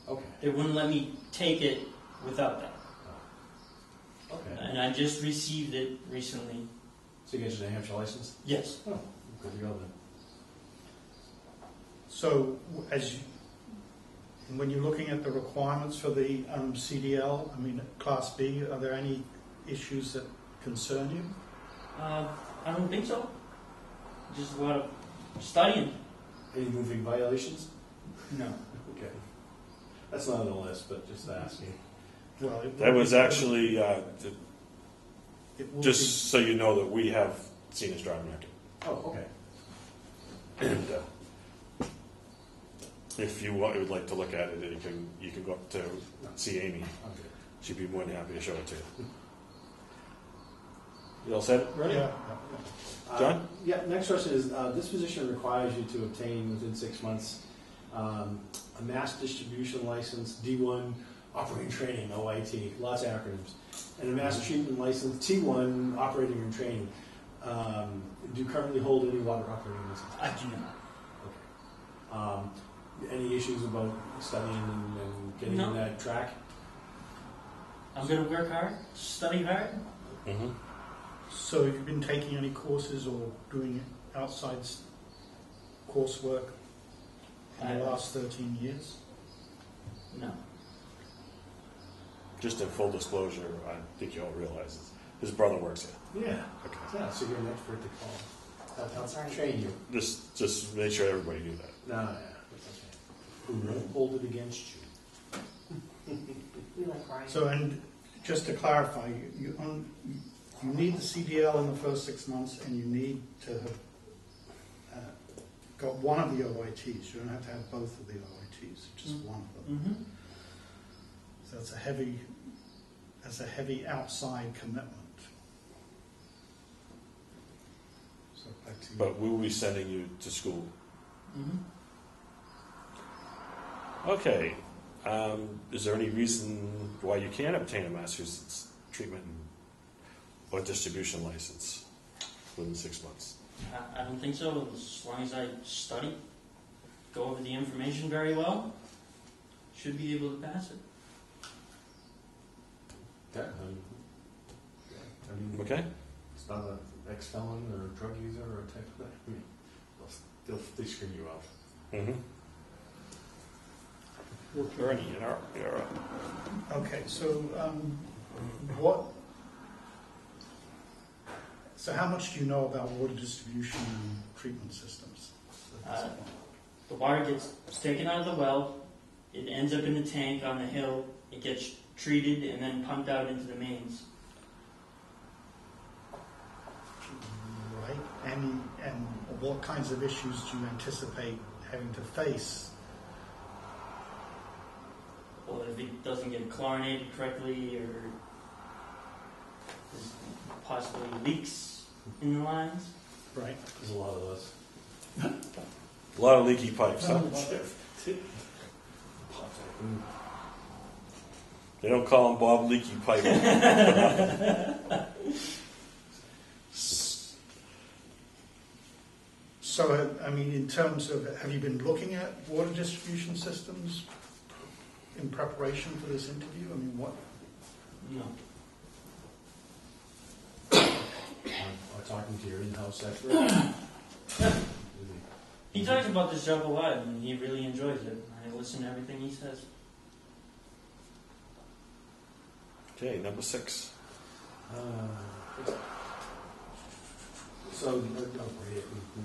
Okay. They wouldn't let me take it without that. Okay. And I just received it recently. So you get your New Hampshire license? Yes. Oh, good to go then. So, when you're looking at the requirements for the CDL, I mean, Class B, are there any issues that concern you? I don't think so. Just a lot of studying. Any moving violations? No. Okay. That's not on the list, but just asking. Well, That was actually, it will just so you know that we have seen his driving record. Oh, okay. And if you would like to look at it, you can go up to see Amy. Okay. She'd be more than happy to show it to you. You all set? Ready? Yeah. John? Yeah, next question is, this position requires you to obtain within 6 months a mass distribution license, D1 operating training, OIT, lots of acronyms, and a mass treatment license, T1 operating and training. Do you currently hold any water operating license? I do not. Okay. Any issues about studying and getting No. in that track? I'm going to work hard, study hard. Mm-hmm. So have you been taking any courses or doing outside coursework in the last 13 years? No. Just in full disclosure, I think you all realize this. His brother works here. Yeah. Okay. Yeah, so you're an expert to call. I'll train you. Just make sure everybody knew that. No, yeah, that's okay. We won't hold it against you. We like Ryan. So, and just to clarify, you need the CDL in the first 6 months, and you need to have got one of the OITs. You don't have to have both of the OITs, just one of them. Mm-hmm. So that's a heavy outside commitment. So back to you. But we will be sending you to school. Mm-hmm. Okay. Is there any reason why you can't obtain a Massachusetts treatment or distribution license within 6 months? I don't think so. As long as I study, go over the information very well, should be able to pass it. Yeah, I mean, Okay. it's not an ex-felon or a drug user or a type of that. I mean, they screen you out. Mm-hmm. Ernie, you're up. Okay, so So how much do you know about water distribution and treatment systems? The water gets taken out of the well, it ends up in the tank on the hill, it gets treated and then pumped out into the mains. Right, and what kinds of issues do you anticipate having to face? Well, if it doesn't get chlorinated correctly, or there's possibly leaks in the lines. Right. There's a lot of those. A lot of leaky pipes, huh? They don't call him Bob Leaky Pipe. So, I mean, in terms of, have you been looking at water distribution systems in preparation for this interview? I mean, what? No. Or talking to your in-house expert. He talks about this job a lot, and he really enjoys it. I listen to everything he says. Okay, number 6. So, we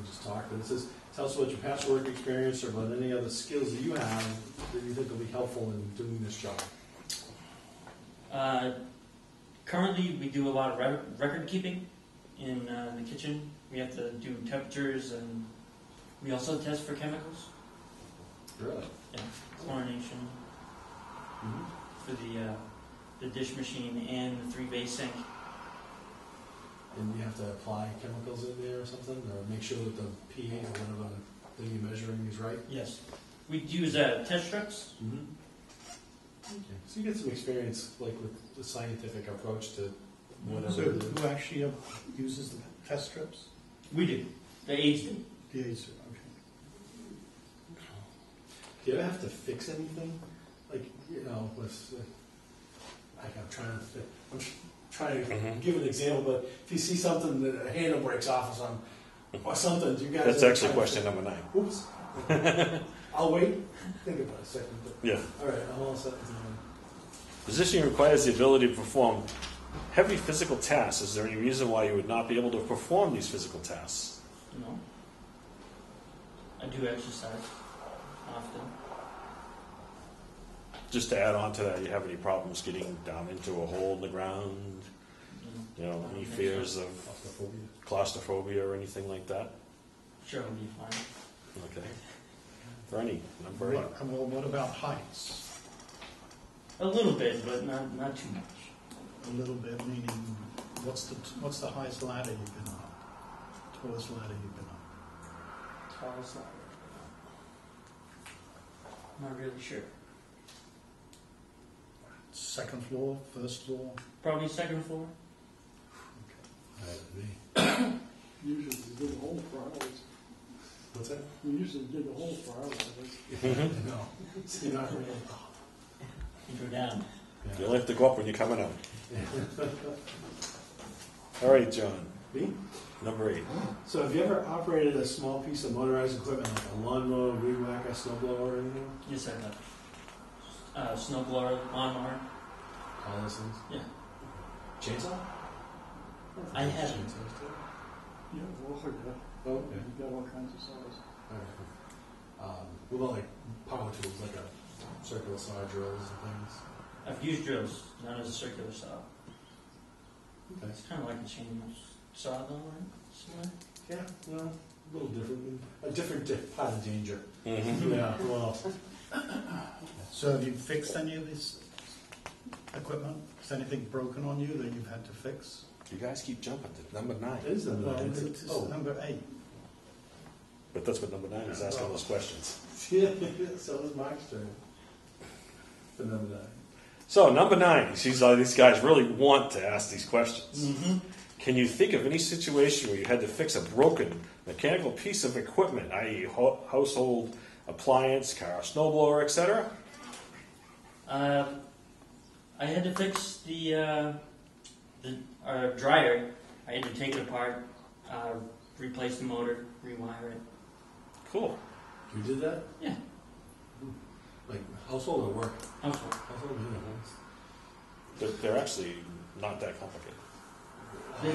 just talked, but it says, tell us about your past work experience or about any other skills that you have that you think will be helpful in doing this job. Currently, we do a lot of record keeping in the kitchen. We have to do temperatures, and we also test for chemicals. Really? Yeah, chlorination for the dish machine and the 3-bay sink. And you have to apply chemicals in there or something, or make sure that the pH or whatever thing you're measuring is right? Yes. We use test strips. Mm-hmm. Okay. So you get some experience, like with the scientific approach to whatever. So it is. who actually uses the test strips? We do. The aides do. The aides, okay. Do you ever have to fix anything? Like, you know, with, like I'm trying to give an example, but if you see something that a handle breaks off or something, do you guys? That's ever actually try to question fix- number 9. Oops. I'll wait. Think about it a second. But, Yeah. all right, I'm all set. Position requires the ability to perform heavy physical tasks. Is there any reason why you would not be able to perform these physical tasks? No. I do exercise often. Just to add on to that, you have any problems getting down into a hole in the ground? You know, any fears of claustrophobia or anything like that? Sure, it'll be fine. Okay. Bernie, number 8. What about heights? A little bit, but not too much. A little bit, meaning what's the highest ladder you've been on? Tallest ladder you've been on? Tallest ladder. Not really sure. Second floor, first floor? Probably second floor. Usually you dig a hole for hours. What's that? You usually dig a hole for hours. No. See, not really. You go down. You'll have to go up when you're coming out. All right, John. Me? Number 8. So have you ever operated a small piece of motorized equipment like a lawnmower, weed whacker, snowblower, or anything? Yes, I have. Snowblower, lawnmower. All those things? Yeah. Chainsaw? I have. Chainsaws too? Yeah, well, yeah. Oh, okay. You've got all kinds of size. All right. What about like power tools, like a circular saw drills and things? I've used drills, not as a circular saw. Okay. It's kind of like a chain saw, though, right? Similar. Yeah, well, a little different. A different part of danger. Mm-hmm. Yeah, well. So have you fixed any of this equipment? Is anything broken on you that you've had to fix? You guys keep jumping to number 9. It is number 9. It's number 8. But that's what number 9 is, asking those questions. Yeah, so is Mark's turn. For number 9. So, number 9. These guys really want to ask these questions. Mm-hmm. Can you think of any situation where you had to fix a broken mechanical piece of equipment, i.e. household appliance, car, snowblower, etc.? I had to fix the dryer. I had to take it apart, replace the motor, rewire it. Cool. You did that? Yeah. Like household or work? Household. Household, yeah. They're actually not that complicated.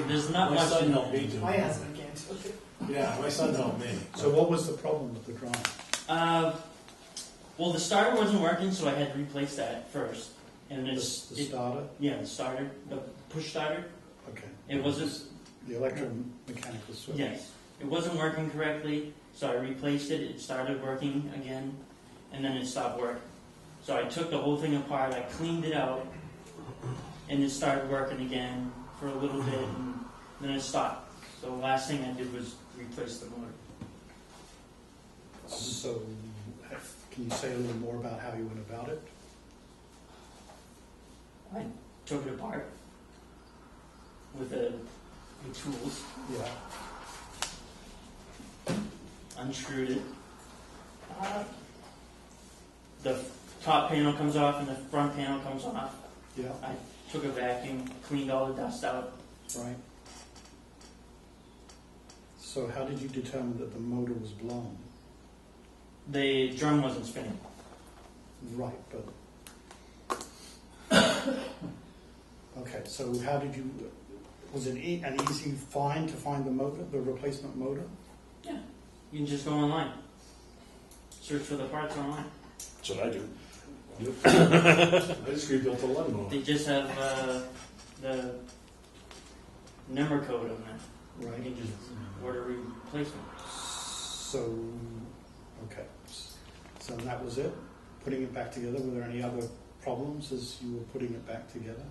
There's not My much. son helped me do My it. husband can't do it. Yeah, my son helped me. So what was the problem with the drum? Well, the starter wasn't working, so I had to replace that first. And The it's starter? yeah, the starter, the push starter. Okay. It wasn't. The electromechanical switch? Yes, it wasn't working correctly, so I replaced it. It started working again, and then it stopped working. So I took the whole thing apart. I cleaned it out, and it started working again for a little bit, and then it stopped. So the last thing I did was replace the motor. So can you say a little more about how you went about it? I took it apart with the tools, Yeah. unscrewed it. The top panel comes off and the front panel comes off. Yeah. I took a vacuum, cleaned all the dust out. Right. So how did you determine that the motor was blown? The drum wasn't spinning. Right, but... Okay, so how did you... Was it an easy find to find the motor, the replacement motor? Yeah, you can just go online. Search for the parts online. That's what I do. I just rebuilt a lawnmower. They just have the number code on that. Right. You can just order replacement. So, okay. So that was it? Putting it back together? Were there any other problems as you were putting it back together?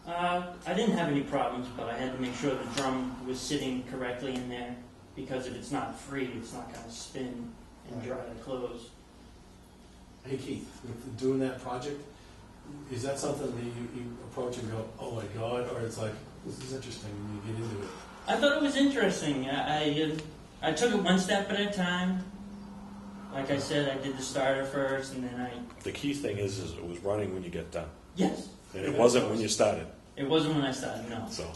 I didn't have any problems, but I had to make sure the drum was sitting correctly in there, because if it's not free, it's not going to spin and dry the clothes. Hey Keith, with doing that project, is that something that you approach and go, oh my god, or it's like, this is interesting, and you get into it? I thought it was interesting. I took it one step at a time. Like I said, I did the starter first, and then The key thing is it was running when you get done. yes, And it wasn't when you started. it wasn't when I started, no. So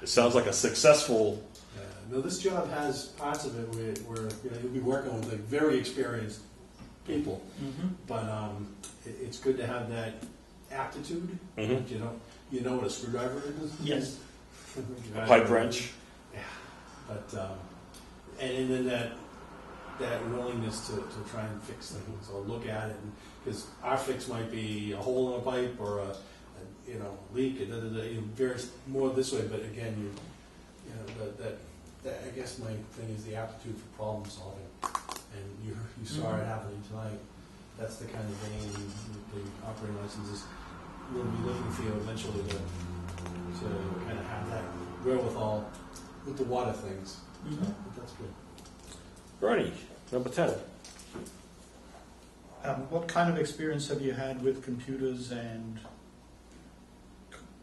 it sounds like a successful. No, this job has parts of it where you'll be working with like very experienced people, Mm-hmm. but it's good to have that aptitude. Mhm. You know what a screwdriver is. Yes. A pipe wrench. But and then that willingness to try and fix things or look at it, because our fix might be a hole in a pipe or a leak. Varies more this way, but again, that I guess my thing is the aptitude for problem solving, and you saw it happening tonight. That's the kind of thing the operating licenses will be looking for you eventually to kind of have that wherewithal with the water things. Mhm. But that's good. Bernie, number 10. What kind of experience have you had with computers and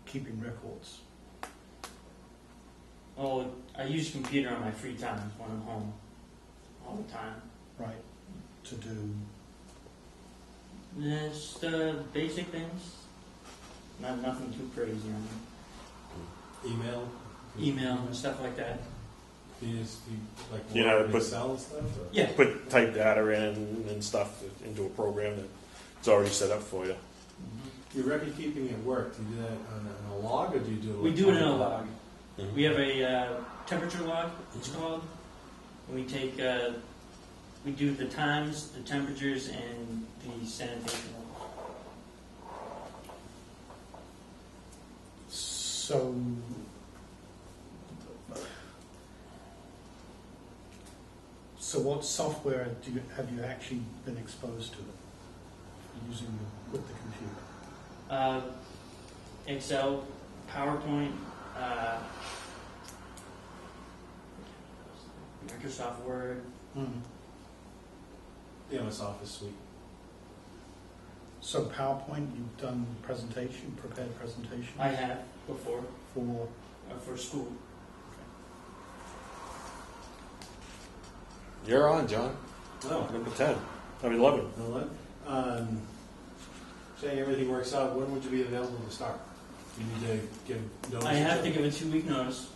keeping records? Oh, I use computer on my free time when I'm home, all the time. Right. To do. Just basic things, nothing too crazy. Email. Email and stuff like that. You know, put- Excel and stuff. Or? Yeah. Put type data in and stuff into a program that's already set up for you. Your record keeping at work. Do you do that on a log, or do you do it? We do it in a log. Mhm. We have a temperature log, it's called. And we take, we do the times, the temperatures, and the sanitation log. So what software have you actually been exposed to using with the computer? Excel, PowerPoint, Microsoft Word. The MS Office suite. So PowerPoint, you've done prepared presentations? I have before For school. You're on, John. Oh. Number 10. 11. 11. Saying everything works out, when would you be available to start? You need to give notice. I have to give a 2-week notice.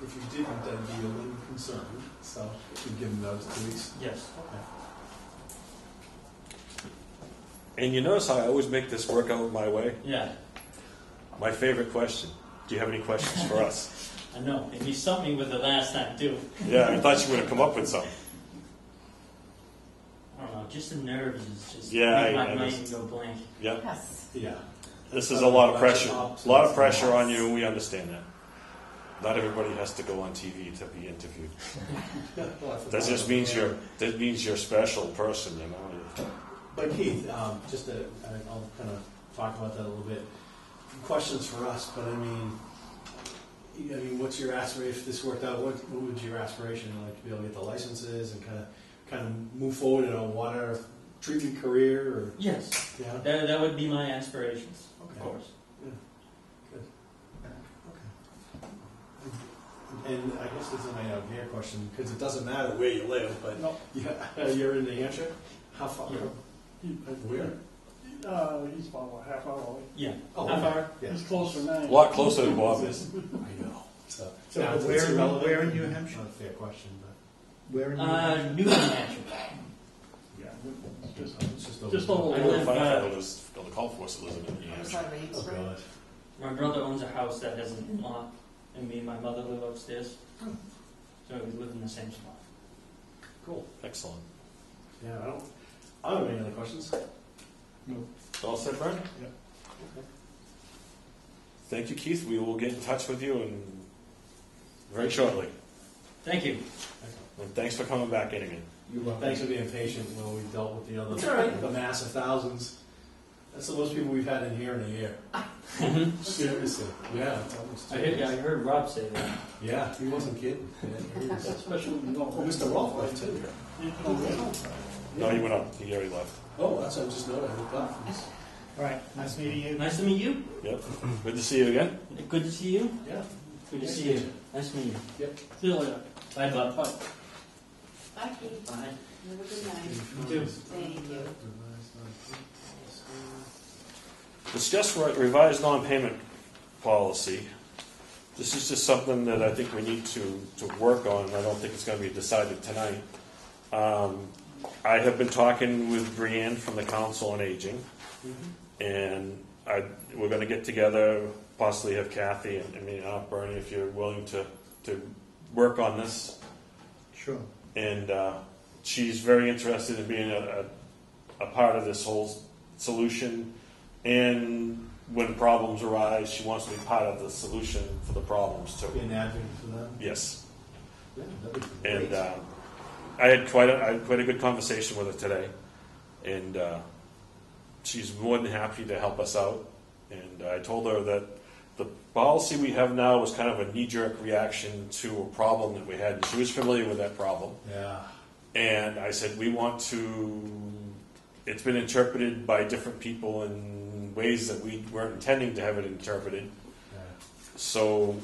If you didn't, that'd be a little concern. So you give them notice 2 weeks. Yes. Okay. And you notice how I always make this work out my way? Yeah, My favorite question. Do you have any questions for us? I know. And you stumped me with it last time too. Yeah, I thought you would have come up with something. I don't know, just the nerves is just Yeah, make my I mind just- go blank. Yeah. Yes. Yeah. This is a lot of pressure. A lot of pressure on you, and we understand that. Not everybody has to go on TV to be interviewed. That just means you're a special person, you know. But Keith, I'll kind of talk about that a little bit. Questions for us, but I mean, what's your aspiration? If this worked out, what would your aspiration like to be able to get the licenses and kind of move forward in a water treatment career? Or Yes, yeah, that would be my aspirations, okay. of course. Yeah. Good. Okay. And I guess this is my here question because it doesn't matter where you live, but No. you're in New Hampshire. How far? Yeah. Where? He's about a half hour away. Yeah. Oh, How far? yeah. He's closer than I A am. lot closer than Bob is. I know. So So it's where irrelevant. in New Hampshire? Not a fair question, but Where in New Hampshire? New Hampshire. Yeah, it's it's just over. I I there. know live, firefighters on the golf course that live in New I'm Hampshire. sorry, Oh God. My brother owns a house that has an in-law, and me and my mother live upstairs. So we live in the same spot. Cool. Excellent. Yeah, I don't have any other questions. All set, Brent? Yep. Okay. Thank you, Keith. We will get in touch with you very shortly. Thank you. And thanks for coming back in again. Thanks for being patient when we dealt with the It's all right. the mass of thousands. That's the most people we've had in here in a year. Seriously. Yeah, it's almost I heard Rob say that. Yeah, he wasn't kidding. Yeah, he was. Especially when you Oh, don't. Mr. Rolfe left too. No, he went up. He already left. Oh, that's what I just noticed. I looked up. All right, nice meeting you. Nice to meet you. Yep. Good to see you again. Good to see you. Yeah. Good to Nice see to you. meet you. Nice to meet you. Yep. See you later. Bye, Bob. Bye. Bye, Keith. Bye. Have a good night. You do. Thank you. Discuss revised non-payment policy. This is just something that I think we need to work on. I don't think it's going to be decided tonight. I have been talking with Brianne from the Council on Aging, and we're going to get together, possibly have Kathy and Bernie, if you're willing to work on this. Sure. And she's very interested in being a part of this whole solution. And when problems arise, she wants to be part of the solution for the problems too. Be an advocate for them? Yes. Yeah, that'd be great. And I had quite a good conversation with her today, and she's more than happy to help us out. And I told her that the policy we have now was kind of a knee-jerk reaction to a problem that we had, and she was familiar with that problem. Yeah. And I said, we want to, it's been interpreted by different people in ways that we weren't intending to have it interpreted. Yeah. So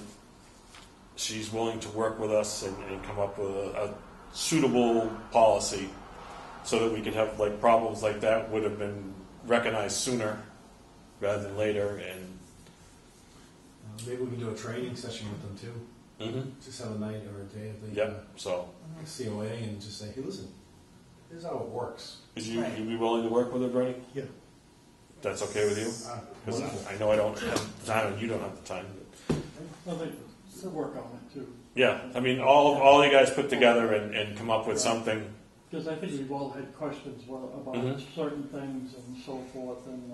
she's willing to work with us and come up with a suitable policy so that we could have problems like that would have been recognized sooner rather than later. And Maybe we can do a training session with them too. Just have a night or a day of the so COA and just say, hey, listen, here's how it works. would you be willing to work with her, Bernie? Yeah. That's okay with you? Because I know I don't have the time and you don't have the time. Well, they work on it too. Yeah, I mean, all you guys put together and come up with something. Because I think we've all had questions about certain things and so forth, and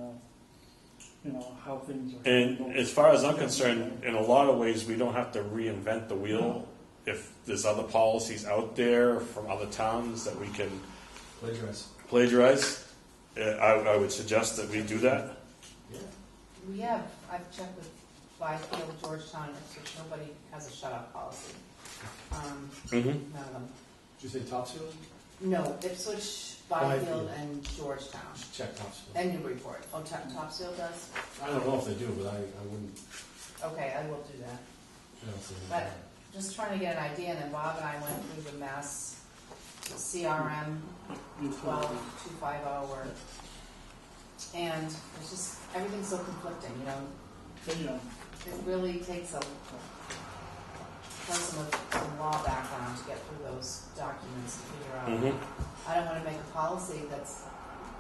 how things are. And as far as I'm concerned, in a lot of ways, we don't have to reinvent the wheel. If there's other policies out there from other towns that we can plagiarize, I would suggest that we do that. Yeah. I've checked with Byfield, Georgetown, Ipswich, nobody has a shut-up policy. None of them. Did you say Topsfield? No, Ipswich, Byfield, and Georgetown. Just check Topsfield. And Newburyport. Oh, Topsfield does? I don't know if they do, but I wouldn't. Okay, I will do that. I don't see But just trying to get an idea, and then Bob and I went through the Mass CRM 12250 work. And it's just, everything's so conflicting, It really takes a person with some law background to get through those documents and figure out. I don't want to make a policy that's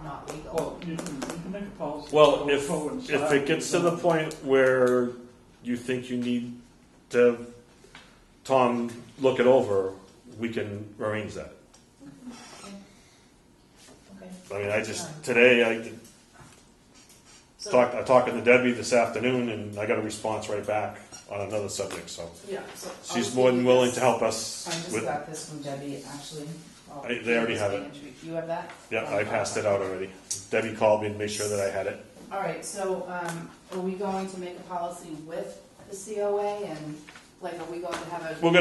not legal. Well, you can make a policy. Well, if it gets to the point where you think you need to have Tom look it over, we can arrange that. Okay. I mean, today I talked to Debbie this afternoon, and I got a response right back on another subject. So So she's more than willing to help us. I just got this from Debbie, actually. They already have it. You have that? Yeah, I passed it out already. Debbie called me and made sure that I had it. All right, so are we going to make a policy with the COA, and are we going to have a? We're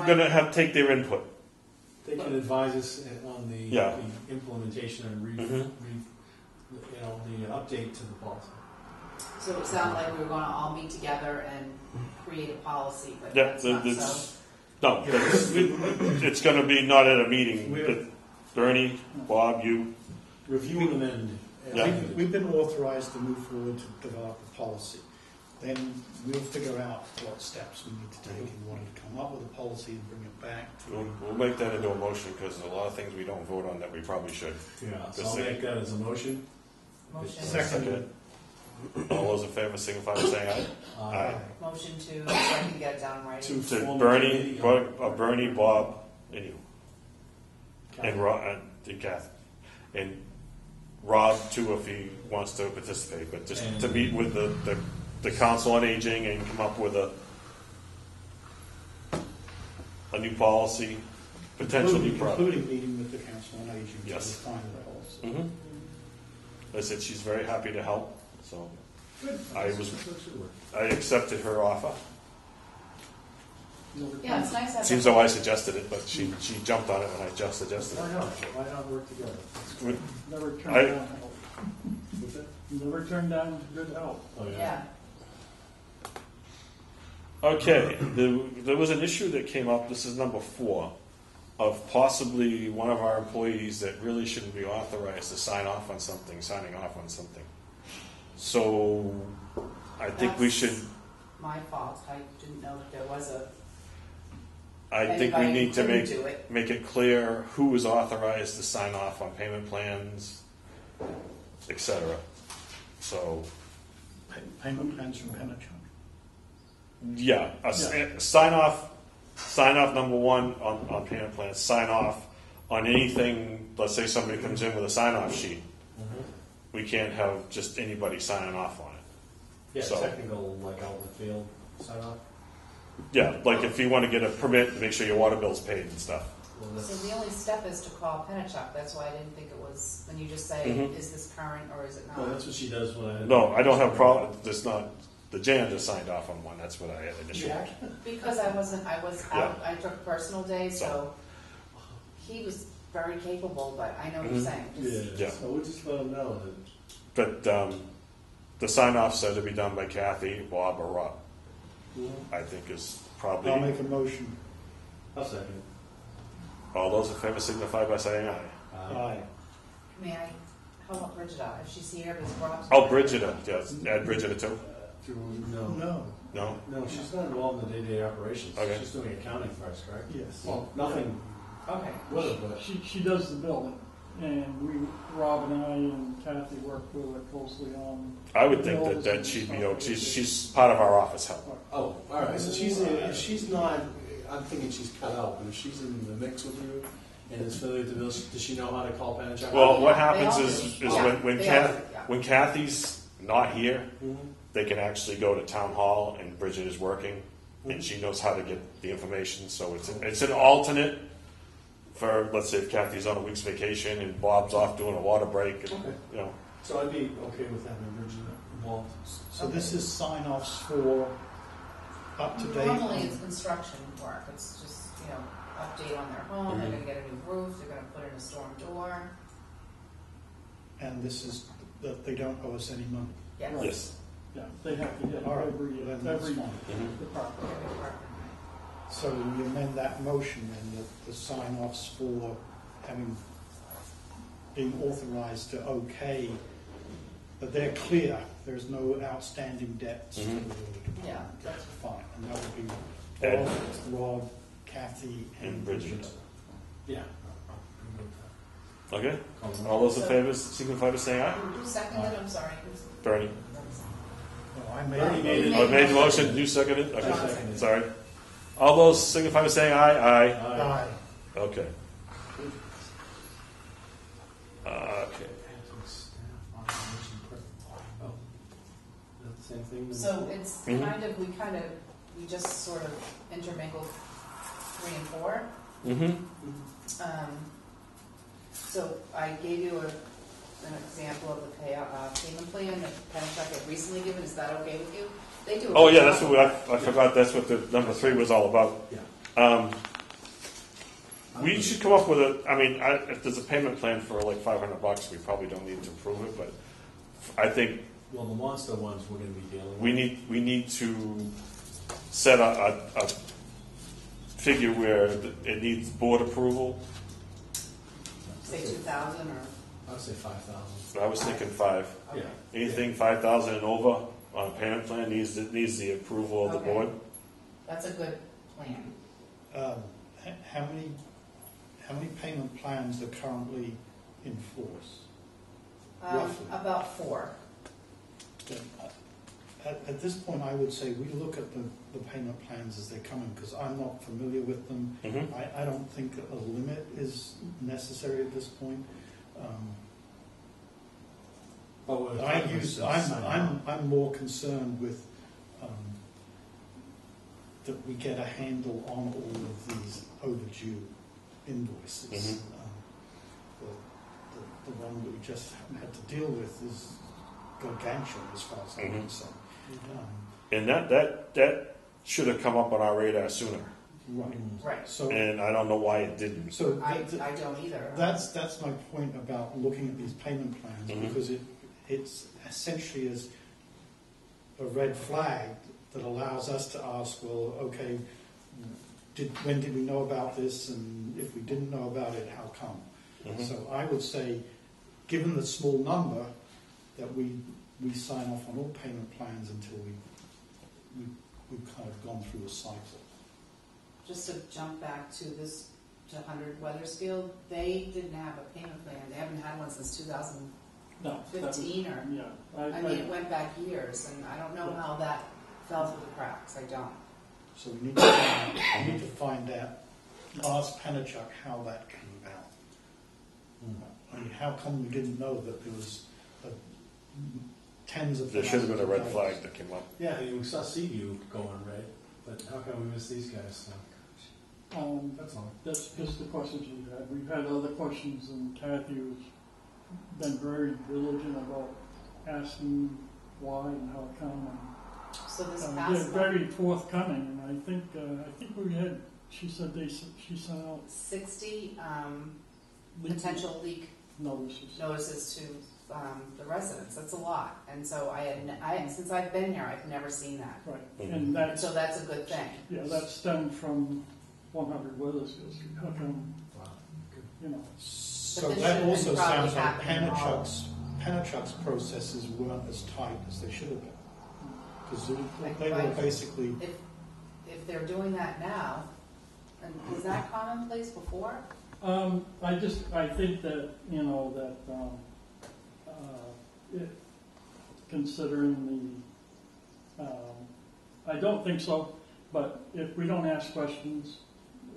gonna take their input. They can advise us on the implementation and the update to the policy. So it sounded like we were going to all meet together and create a policy, but Yeah, that's not so. No, it's going to be not at a meeting. But Bernie, Bob, you. Review and amend. We've been authorized to move forward to develop a policy. Then we'll figure out what steps we need to take in order to come up with a policy and bring it back. We'll make that into a motion because there's a lot of things we don't vote on that we probably should. Yeah, so I'll make that as a motion. Motion. Second. All those in favor signify by saying aye. Aye. Motion to, so I can get it down right. To Bernie, Bob, and you. And Kath. And Rob, too, if he wants to participate. But just to meet with the Council on Aging and come up with a new policy, potential new product. Including meeting with the Council on Aging to define the policy. I said she's very happy to help. So I accepted her offer. Yeah, it's nice to have. Seems though I suggested it, but she jumped on it when I just suggested it. Why not? Why not work together? Never turn down help. Never turn down good help. Oh, Yeah. Okay, there was an issue that came up. This is number 4. of possibly one of our employees that really shouldn't be authorized to signing off on something. So I think we That's should, My fault, I didn't know that there was a, I think we anybody need to couldn't do it. make it clear who is authorized to sign off on payment plans, etc. So, Payment plans from Penachuk. yeah, sign off number one on payment plans, sign off on anything, let's say somebody comes in with a sign off sheet. We can't have just anybody signing off on it. Yeah, So- technical, like out in the field, sign off. Yeah, like if you want to get a permit to make sure your water bill's paid and stuff. Well, So that's, the only step is to call Penachuk, that's why I didn't think it was, when you just say, Mhm. is this current or is it not? well, that's what she does when I. No, I don't have a problem, there's not, the janitor signed off on one, that's what I had initially. Because I was out, I took personal days, so he was very capable, but I know what you're Mhm. saying. Just- Yeah, Yeah. so we'll just let them know that. But the sign offs are to be done by Kathy, Bob, or Rob, I think is probably. I'll make a motion. I'll second. All those in favor signify by saying aye. Aye. May I, how about Brigida, if she's here, does Rob? Oh, Brigida, yes, add Brigida too? No. No. No? No, she's not involved in the day-to-day operations. Okay. She's doing accounting for us, correct? Yes. Well, Nothing Okay. with it, but. She does the building, and Rob and I and Kathy work with her closely on. I would think that she'd be, she's part of our office help. Oh, all right. So if she's not, I'm thinking she's cut out. But if she's in the mix with you and is familiar with the bill, does she know how to call Penachuk? Well, what They happens all is do. Yeah, when they all do, when Kathy's not here, Mhm. they can actually go to town hall and Bridget is working and she knows how to get the information. So it's an alternate for, let's say, if Kathy's on a week's vacation and Bob's off doing a water break, and, Okay. you know. So I'd be okay with having Virginia involved. So this is sign-offs for up-to-date. Normally it's construction work, it's just, update on their home, they're gonna get a new roof, they're gonna put in a storm door. And this is, that they don't owe us any money. Yes. Yes. Yeah, they have to get All right, every then that's fine. department. So we amend that motion and the sign-offs for being authorized to okay, but they're clear, there's no outstanding debts to the water department. Yeah. That's fine, and that would be Ed. Rob, Kathy, And and Bridget. Bridget. Yeah. Okay? All those in favor signify by saying aye. Who seconded, I'm sorry. Bernie. No, I Bernie made it. I made the motion, you seconded? John Okay, seconded. sorry. All those signify by saying aye. Aye. Aye. Okay. Okay. Same thing. So it's Mhm. we just sort of intermingled 3 and 4. Mm-hmm. So I gave you an example of the payment plan that Penachuk had recently given, is that okay with you? They do. Oh, yeah, that's what I forgot, that's what the number 3 was all about. Yeah. We should come up with if there's a payment plan for like $500, we probably don't need to approve it, but I think Well, the monster ones we're going to be dealing with. we need to set a figure where it needs board approval. Say 2,000 or, I would say 5,000. I was thinking 5. okay. Yeah. Anything 5,000 and over on a payment plan needs the approval of the Okay. board. That's a good plan. How many payment plans are currently in force? Roughly. About 4. At this point, I would say we look at the payment plans as they come in, because I'm not familiar with them. Mm-hmm. I don't think a limit is necessary at this point. I'm more concerned with that we get a handle on all of these overdue invoices. Mhm. The one that we just had to deal with is gargantuan as far as I'm Mhm. concerned. And that should have come up on our radar sooner, Right. Right. So, and I don't know why it didn't. so I don't either. that's my point about looking at these payment plans, Mhm. because it's essentially is a red flag that allows us to ask, well, okay, when did we know about this, and if we didn't know about it, how come? So I would say, given the small number, that we sign off on all payment plans until we've kind of gone through a cycle. Just to jump back to 100 Weathersfield, they didn't have a payment plan. They haven't had one since 2015 or. Yeah. I mean, it went back years, and I don't know how that fell through the cracks. I don't. So we need to find out, ask Penachuk how that came about. I mean, how come we didn't know that there was tens of There should have been a red thousands of flag dollars? that came up. Yeah, we saw Seaview going right, but how come we missed these guys? That's all. That's just the questions we've had. We've had other questions, and Kathy's been very diligent about asking why and how it come. So this They're past very forthcoming, and I think we had. She said she sent out 60 leak potential leak notices. to the residents. That's a lot. And so since I've been here, I've never seen that. Right, and So that's a good thing. yeah, that stemmed from 100 Weathersfield Street. How come? You know. So But this that should have also been probably sounds like happening all- Penachuk's processes weren't as tight as they should have been. Because they were Right. basically, If they're doing that now, and was that commonplace before? I think that, considering I don't think so, but if we don't ask questions,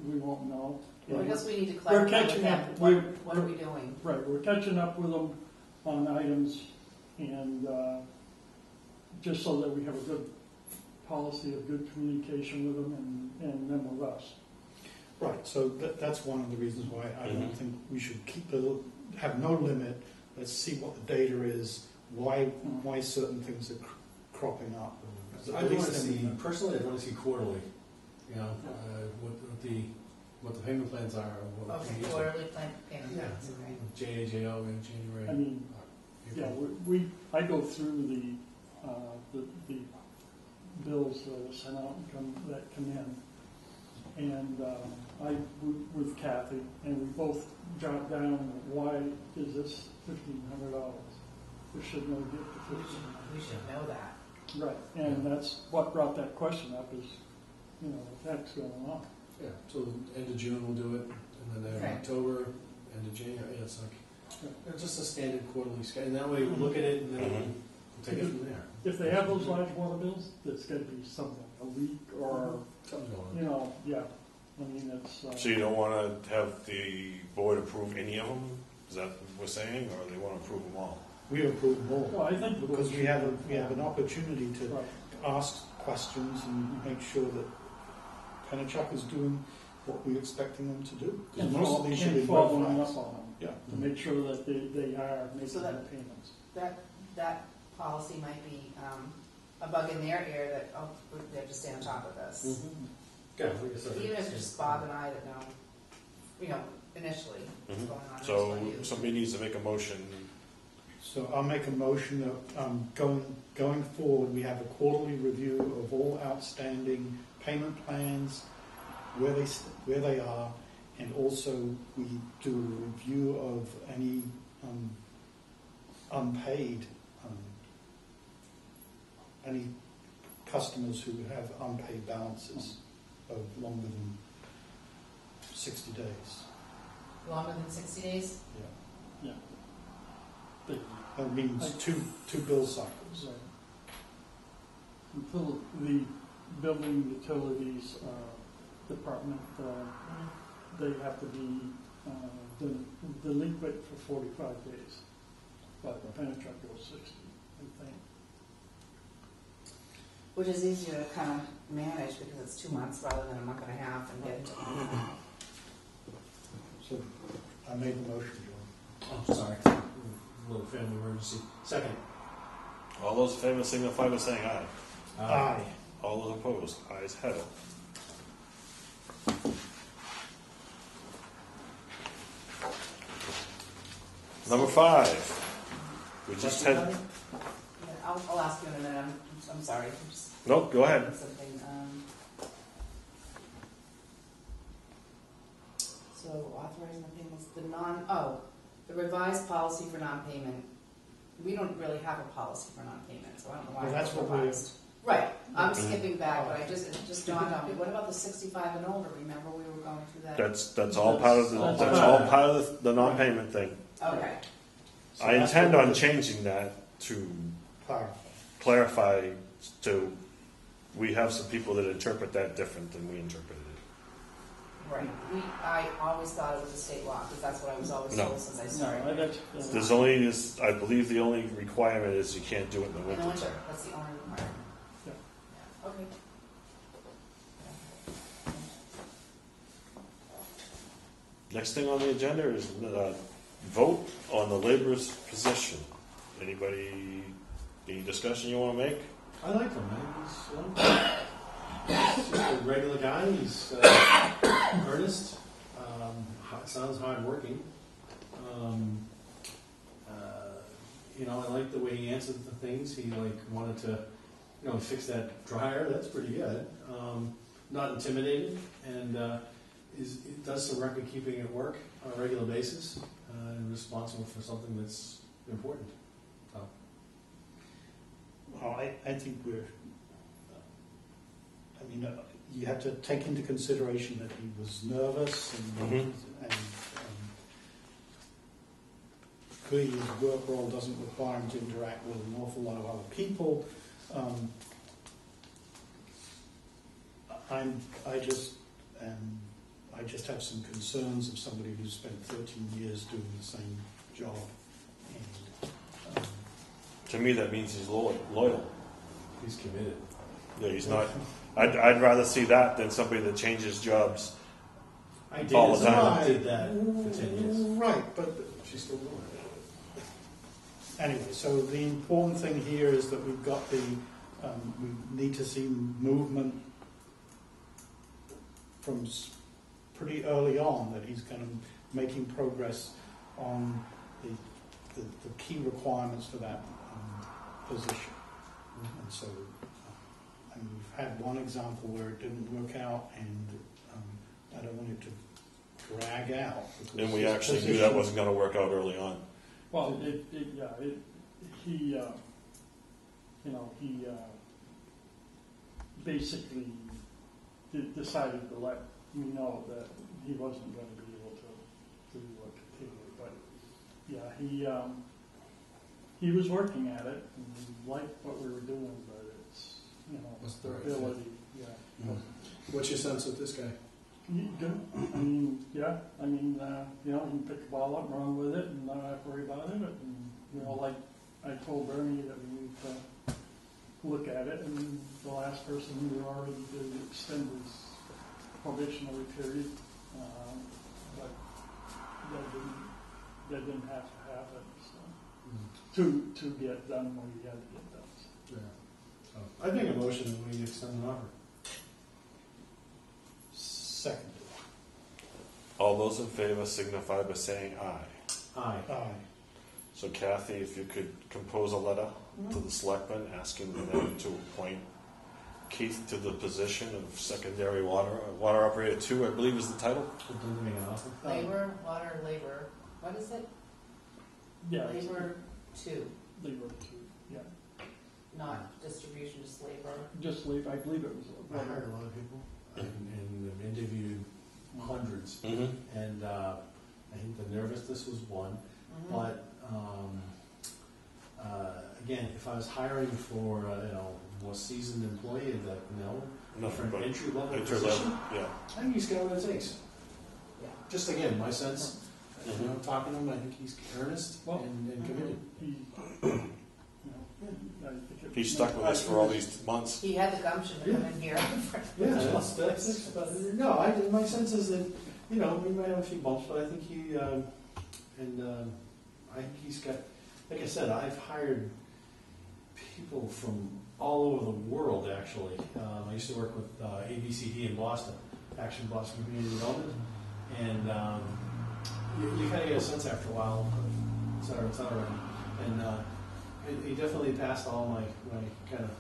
we won't know. I guess we need to We're clarify with catching them, up. what are we doing? Right, we're catching up with them on items, and just so that we have a good policy of good communication with them and them with us. right, so that's one of the reasons why I don't think we should have no limit. Let's see what the data is, why certain things are cropping up. I'd want to see, personally, I'd want to see quarterly, what the payment plans are. What Okay, we need to- quarterly payment plans, okay. JAJO in January. I mean, yeah, I go through the bills that are sent out and that come in, and with Kathy, and we both jot down why is this $1,500? We should know get the $1,500. We should know that. Right, and that's what brought that question up is, what's going on. Yeah, so end of June we'll do it, and then Okay. October, end of January. Yeah, it's like just a standard quarterly schedule. And that way we look at it and then we'll take it from there. If they have those large water bills, there's got to be something, a leak or, Something's going on. yeah. I mean, it's. So you don't want to have the board approve any of them? Is that what we're saying, or they want to approve them all? We approve more. Well, I think Because we have an opportunity to Right. ask questions and make sure that Penachuk is doing what we're expecting them to do. Because And most of these should be red following flags. up on them. Yeah. To make sure that they are making So the that- payments. That policy might be a bug in their ear that, they have to stay on top of this. Yeah, like I said, Even if it's just Bob and I that know, initially what's going on. I So just want you. somebody needs to make a motion. So I'll make a motion that going forward, we have a quarterly review of all outstanding payment plans, where they are, and also we do a review of any unpaid, any customers who have unpaid balances of longer than 60 days. Longer than 60 days? Yeah. Yeah. But That means two bill cycles. Right. Until the building utilities department, they have to be delinquent for 45 days. But the Penachuk goes 60, I think. Which is easier to kind of manage because it's 2 months rather than a month and a half and get to. So I made the motion, John. Oh, sorry. A little family emergency. Second. All those in favor signify by saying aye. Aye. All those opposed, ayes have it. Number 5. We just had. Yeah, I'll ask you in a minute. I'm sorry. I'm just Nope, go ahead. something. So authorizing the payments, the revised policy for non-payment. We don't really have a policy for non-payment, so I don't know why Well, it's that's what we're- revised. Right, I'm skipping back, but it just dawned on me, what about the 65 and older? Remember we were going through that? That's all part of the non-payment thing. Okay, So I that's intend what on we're- changing that to Clarify. clarify to, we have some people that interpret that different than we interpreted it. right. I always thought it was a state law, because that's what I was always No. told since I started. No, that's, There's only, I believe the only requirement is you can't do it in the In the winter winter, time. that's the only requirement. Yeah. Yeah, okay. Next thing on the agenda is vote on the laborer's position. Anybody, any discussion you want to make? I like him, man. He's just a regular guy. He's earnest. Sounds hardworking. I like the way he answered the things. He wanted to, fix that dryer. That's pretty good. Not intimidated, and does some record keeping at work on a regular basis, and responsible for something that's important. So. Well, I think you have to take into consideration that he was nervous and clearly his work role doesn't require him to interact with an awful lot of other people. I just have some concerns of somebody who's spent 13 years doing the same job. And, To me, that means he's loyal. He's committed. Yeah, he's not. I'd rather see that than somebody that changes jobs I did all the time. I did that for 10 years. Right, but She's still doing it. anyway, so the important thing here is that we've got we need to see movement from pretty early on, that he's kind of making progress on the key requirements for that position. And so we've had one example where it didn't work out, and I don't want it to drag out. And we actually knew that wasn't going to work out early on. well, he basically decided to let me know that he wasn't going to be able to continue. But yeah, he was working at it and he liked what we were doing, but it's What's the the right ability. Yeah. What's your sense of this guy? Good. I mean, yeah. I mean, he can pick the ball up and run with it and not have to worry about it. And like I told Bernie that we need to look at it, and the last person we were already to extend his probationary period, but that didn't have to happen. So to get done what he had to get done. So. Yeah. So, I'd make a motion that we extend an offer. Second. All those in favor signify by saying aye. Aye. Aye. So Kathy, if you could compose a letter to the selectmen asking them to appoint Keith to the position of secondary water operator 2, I believe is the title. Didn't make an offer. Labor, what is it? Yeah. Labor 2, Labor 2. Yeah. not distribution, just labor. Just leave. I believe it was. I hired a lot of people and interviewed hundreds. Mm-hmm. And I think the nervousness was one. Mm-hmm. But again, if I was hiring for more seasoned employee, for an entry level position, yeah. I think he's got what it takes. Yeah. Just again, my sense. I'm talking to him. I think he's earnest and committed. He's stuck with us for all these months. He had the gumption to come in here. Yeah, that's no. My sense is that we might have a few bumps, but I think I think he's got. Like I said, I've hired people from all over the world. Actually, I used to work with ABCD in Boston, Action Boston Community Development, and you kind of get a sense after a while, et cetera, and he definitely passed all my kind of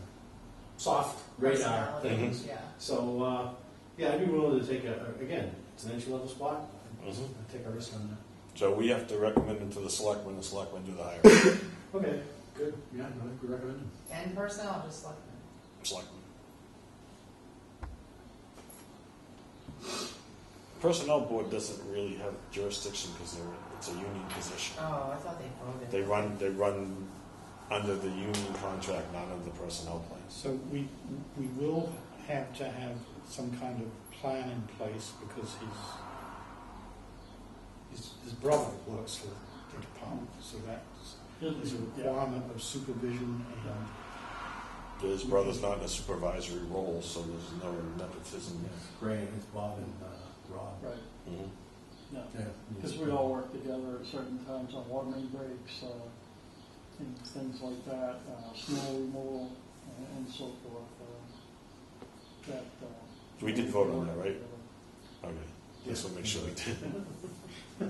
soft radar things. Yeah. So, I'd be willing to take again, it's an entry-level spot. Mhm. I take a risk on that. So we have to recommend it to the selectmen do the hiring. Okay, good, yeah, no, good recommend. And personnel, just like. Selectmen. Personnel board doesn't really have jurisdiction because it's a union position. Oh, I thought they voted. They run under the union contract, not under the personnel plan. So we will have to have some kind of plan in place because his brother works for the department, so there's a requirement of supervision and His brother's not in a supervisory role, so there's no nepotism. Great, it's Bob and Rob. Right, Mhm. yeah. Yeah. Because we all work together at certain times on watering breaks, and things like that, snow removal, and so forth. We did vote on that, right? Okay, just want to make sure we did.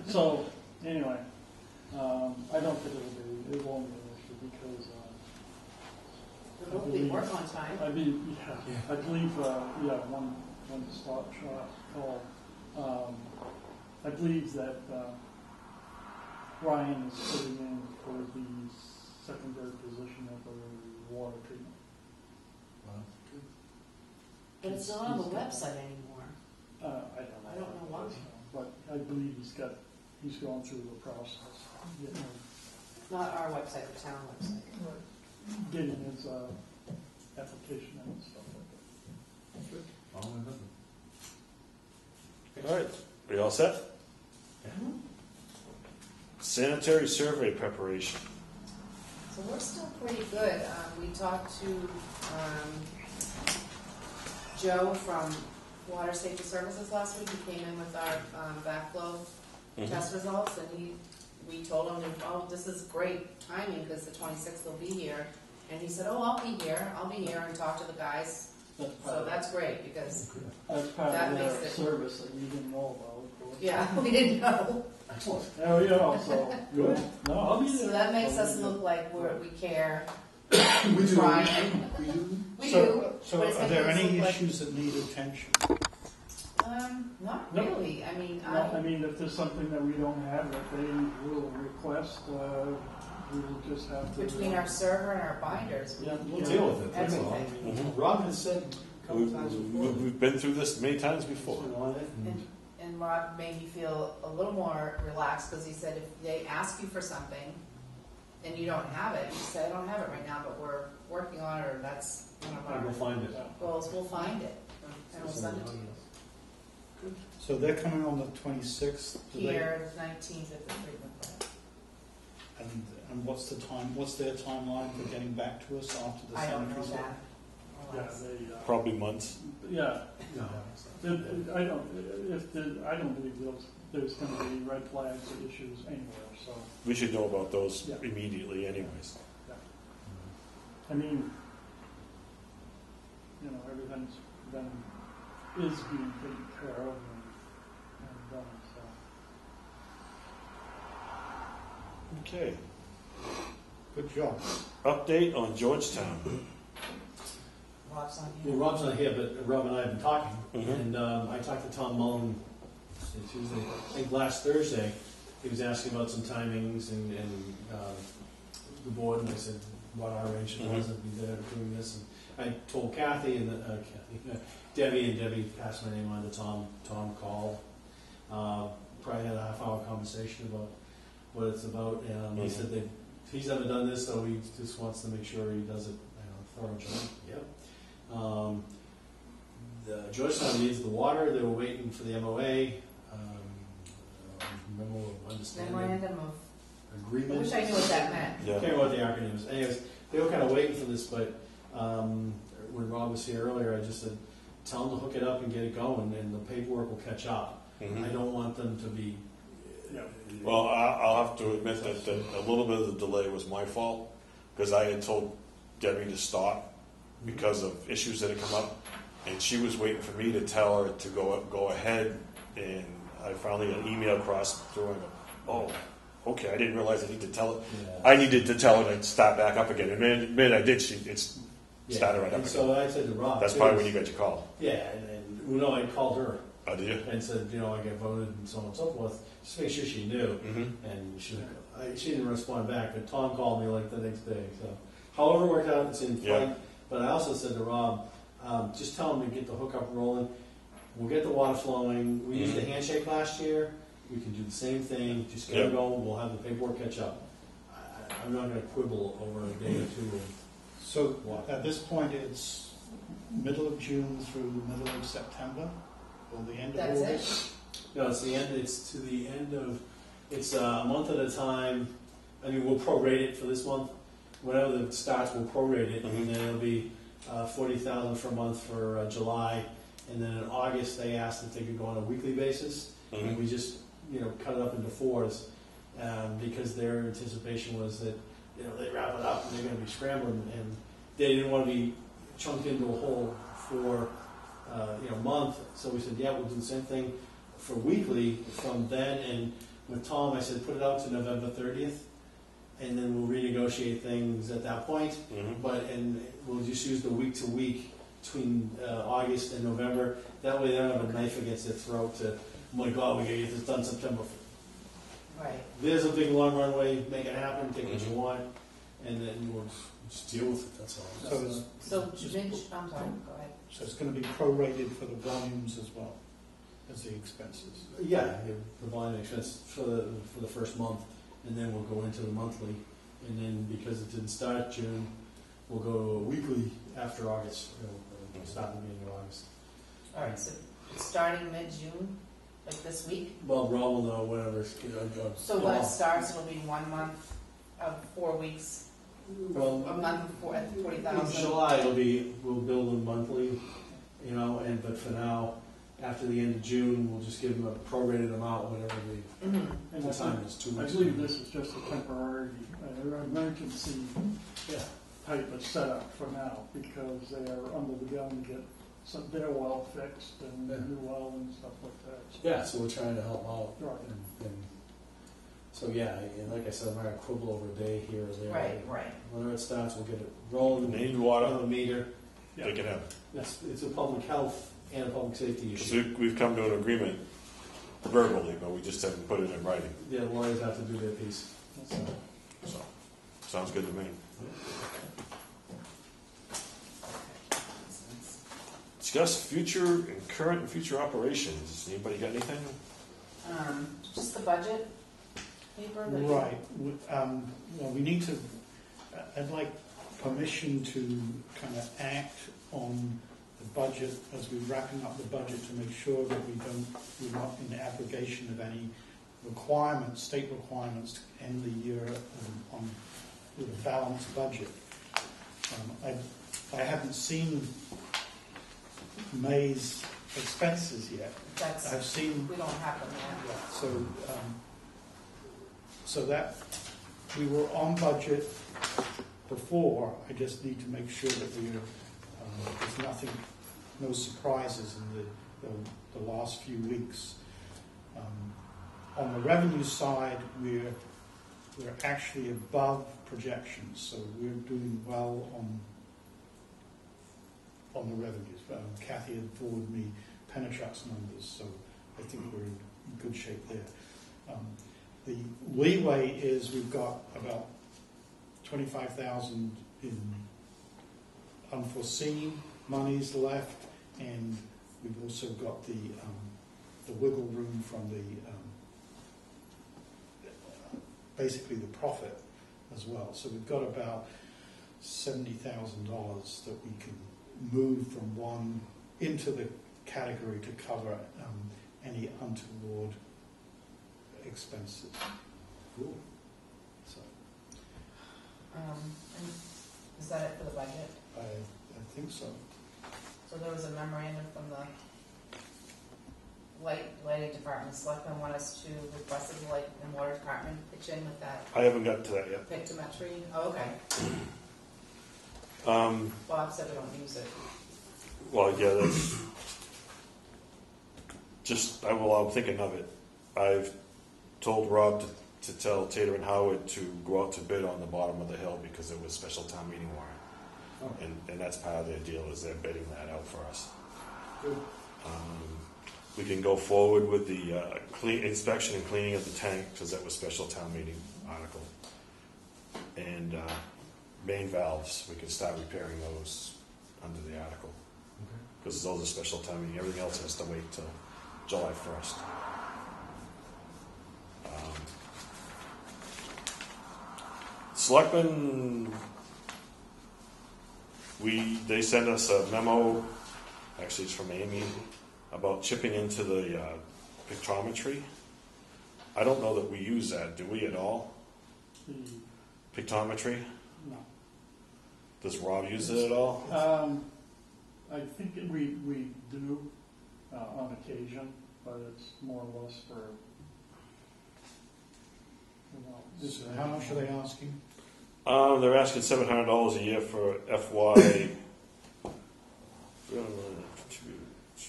So, anyway, I don't think it won't be an issue because Hopefully work on time. I believe one stop shop call. I believe that Ryan is putting in for the secondary position of the water treatment. But it's not on the website anymore. I don't know why. But I believe he's going through the process. Not our website, the town website. Getting his application and stuff like that. All right, are you all set? Sanitary survey preparation. So we're still pretty good. We talked to Joe from Water Safety Services last week. He came in with our backflow test results, and we told him, oh, this is great timing because the 26th will be here. And he said, oh, I'll be here and talk to the guys. So that's great because that's part that of makes their it service that you didn't know about. Yeah, we didn't know. Excellent. Oh, yeah, so good. No, I'll be there. So that makes us look like we care. We do. Trying. We do. So But it's are there making us any look like- issues that need attention? Not No. really. I mean, I mean, if there's something that we don't have that they will request, we will just have to. between our server and our binders, we We'll deal with it, that's all. everything. Rob has said a couple times before. We've been through this many times before. And Rob made me feel a little more relaxed because he said if they ask you for something and you don't have it, you say, I don't have it right now, but we're working on it, or that's one of We'll our find it. goals, we'll find it and we'll send it to you. So they're coming on the 26th. Here, the 19th at the treatment plant. And what's their timeline for getting back to us after the I don't know sanitary survey? that. Yeah, they, Probably months. yeah. No. I don't believe there's going to be red flags or issues anywhere, so. We should know about those Yeah. immediately anyways. I mean, everything's is being taken care of and done, so. Okay. Good job. Update on Georgetown. Rob's on Well, here. Rob's not here, but Rob and I have been talking, Mhm. and I talked to Tom Mullen Tuesday, I think last Thursday. He was asking about some timings and the board, and I said what our arrangement was, and we did doing this. And I told Kathy and Debbie, and Debbie passed my name on to Tom. Tom called. Probably had a half-hour conversation about what it's about, and he said that he's never done this, so he just wants to make sure he does it thorough job. Yep. The Georgetown needs the water. They were waiting for the MOA. Memo of understanding. Memorandum of, I Agreement. wish I knew what that meant. Yeah. I can't remember what the acronym is. Anyways, they were kind of waiting for this, but when Rob was here earlier, I just said, tell them to hook it up and get it going, and the paperwork will catch up. Mhm. I don't want them to be. Well, I'll have to admit that a little bit of the delay was my fault because I had told Debbie to stop because of issues that had come up, and she was waiting for me to tell her to go ahead, and I finally got an email across through and oh, okay, I didn't realize I needed to tell her. Yeah. I needed to tell her to start back up again, and the minute I did, it's started right up And again. so I said to Rob. That's too, probably when you got your call. Yeah, and I called her Oh, do you? and said, I get voted and so on and so forth, just to make sure she knew. Mm-hmm. And she didn't respond back, but Tom called me like the next day. So, however it worked out, it's in flight. Yeah. But I also said to Rob, just tell him to get the hookup rolling. We'll get the water flowing. We used the handshake last year. We can do the same thing. Just get it going. We'll have the paperwork catch up. I'm not going to quibble over a day or two. So at this point, it's middle of June through the middle of September, or the end of That's August? No, it's the end. It's to the end of. It's a month at a time. I mean, we'll prorate it for this month. Whenever it starts, we'll prorate it, and then it'll be $40,000 for a month for July, and then in August they asked if they could go on a weekly basis, and we just cut it up into fours because their anticipation was that they wrap it up and they're going to be scrambling, and they didn't want to be chunked into a whole four month. So we said, we'll do the same thing for weekly from then. And with Tom, I said, put it out to November 30th. And then we'll renegotiate things at that point. And we'll just use the week to week between August and November. That way they don't have a knife against their throat to, oh my God, we gotta get this done September. Right. There's a big long runway, make it happen, take what you want, and then we'll just deal with it, that's all. So I'm sorry, go ahead. So it's going to be prorated for the volumes as well as the expenses? Yeah, the volume expense for the first month, and then we'll go into the monthly, and then because it didn't start June, we'll go weekly after August. We'll start the beginning of August. All right, so it's starting mid-June, like this week? Well, Rob will know whenever. So when it starts, it'll be 1 month of 4 weeks, Well, a month before at in 40,000. July we'll bill them monthly, but for now, after the end of June, we'll just give them a prorated amount, whatever And the I time is, 2 I weeks. believe this is just a temporary emergency type of setup for now, because they are under the gun to get their well fixed and new well and stuff like that. Yeah, so we're trying to help out. Right. And so and like I said, I'm not going to quibble over a day here or there. Right. Whenever it starts, we'll get it rolling. They need water. Have a meter. They can have. It's a public health and a public safety Because issue. we've come to an agreement verbally, but we just haven't put it in writing. Yeah, the lawyers have to do their piece. So, sounds good to me. Discuss future and current and future operations. Anybody got anything? Just the budget paper? that you- Right. Well, we need to, I'd like permission to kind of act on the budget as we're wrapping up the budget to make sure that we're not in abrogation of any requirements, state requirements to end the year with a balanced budget. I haven't seen May's expenses yet. I've seen. We don't have them yet. So that we were on budget before. I just need to make sure that there's no surprises in the last few weeks. On the revenue side, we're actually above projections, so we're doing well on the revenues. Kathy had forwarded me Penachuk's numbers, so I think we're in good shape there. The leeway is we've got about 25,000 in unforeseen monies left, and we've also got the wiggle room from basically the profit as well. So we've got about $70,000 that we can move from one into the category to cover any untoward expenses. Cool. So And is that it for the budget? I think so. So there was a memorandum from the lighting department. Selectmen want us to request the light and water department pitch in with that I haven't got to that yet. pictometry. Oh, okay. Bob said we don't use it. Well, yeah, that's just, I'm thinking of it. I've told Rob to tell Tater and Howard to go out to bid on the bottom of the hill because it was special town meeting warrant. And that's part of their deal, is they're bidding that out for us. Good. we can go forward with the inspection and cleaning of the tank, because that was special town meeting article. And main valves, we can start repairing those under the article, because those are special town meeting. Everything else has to wait till July 1st. Selectmen, they sent us a memo, actually it's from Amy, about chipping into the pictometry. I don't know that we use that, do we at all? Pictometry? No. Does Rob use it at all? I think we do on occasion, but it's more or less for, So how much are they asking? They're asking $700 a year for FY.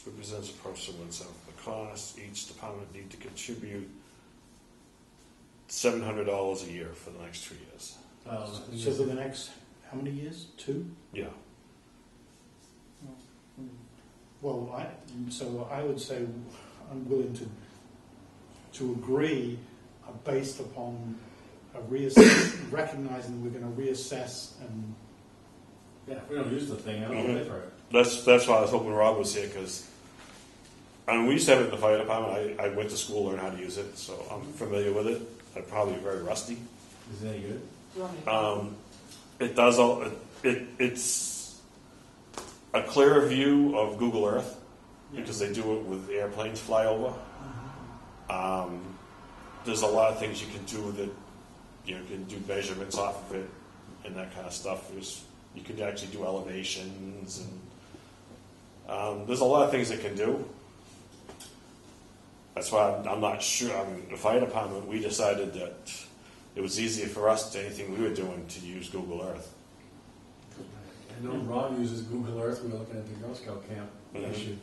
Represents approximately the cost. Each department need to contribute $700 a year for the next 2 years. So for the next, how many years? 2? Yeah. Well, I would say I'm willing to agree based upon a recognizing we're going to reassess and. Yeah, if we don't use the thing, I don't pay for it. That's why I was hoping Rob was here, because we used to have it in the fire department. I went to school, learned how to use it, so I'm familiar with it. I'm probably very rusty. Is it any good? It does all. It's a clearer view of Google Earth, because they do it with airplanes fly over. There's a lot of things you can do with it. You can do measurements off of it and that kind of stuff. You can actually do elevations, and there's a lot of things it can do. That's why I'm not sure. The fire department, we decided that it was easier for us to anything we were doing to use Google Earth. I know Rob uses Google Earth. We were looking at the Girl Scout camp issue.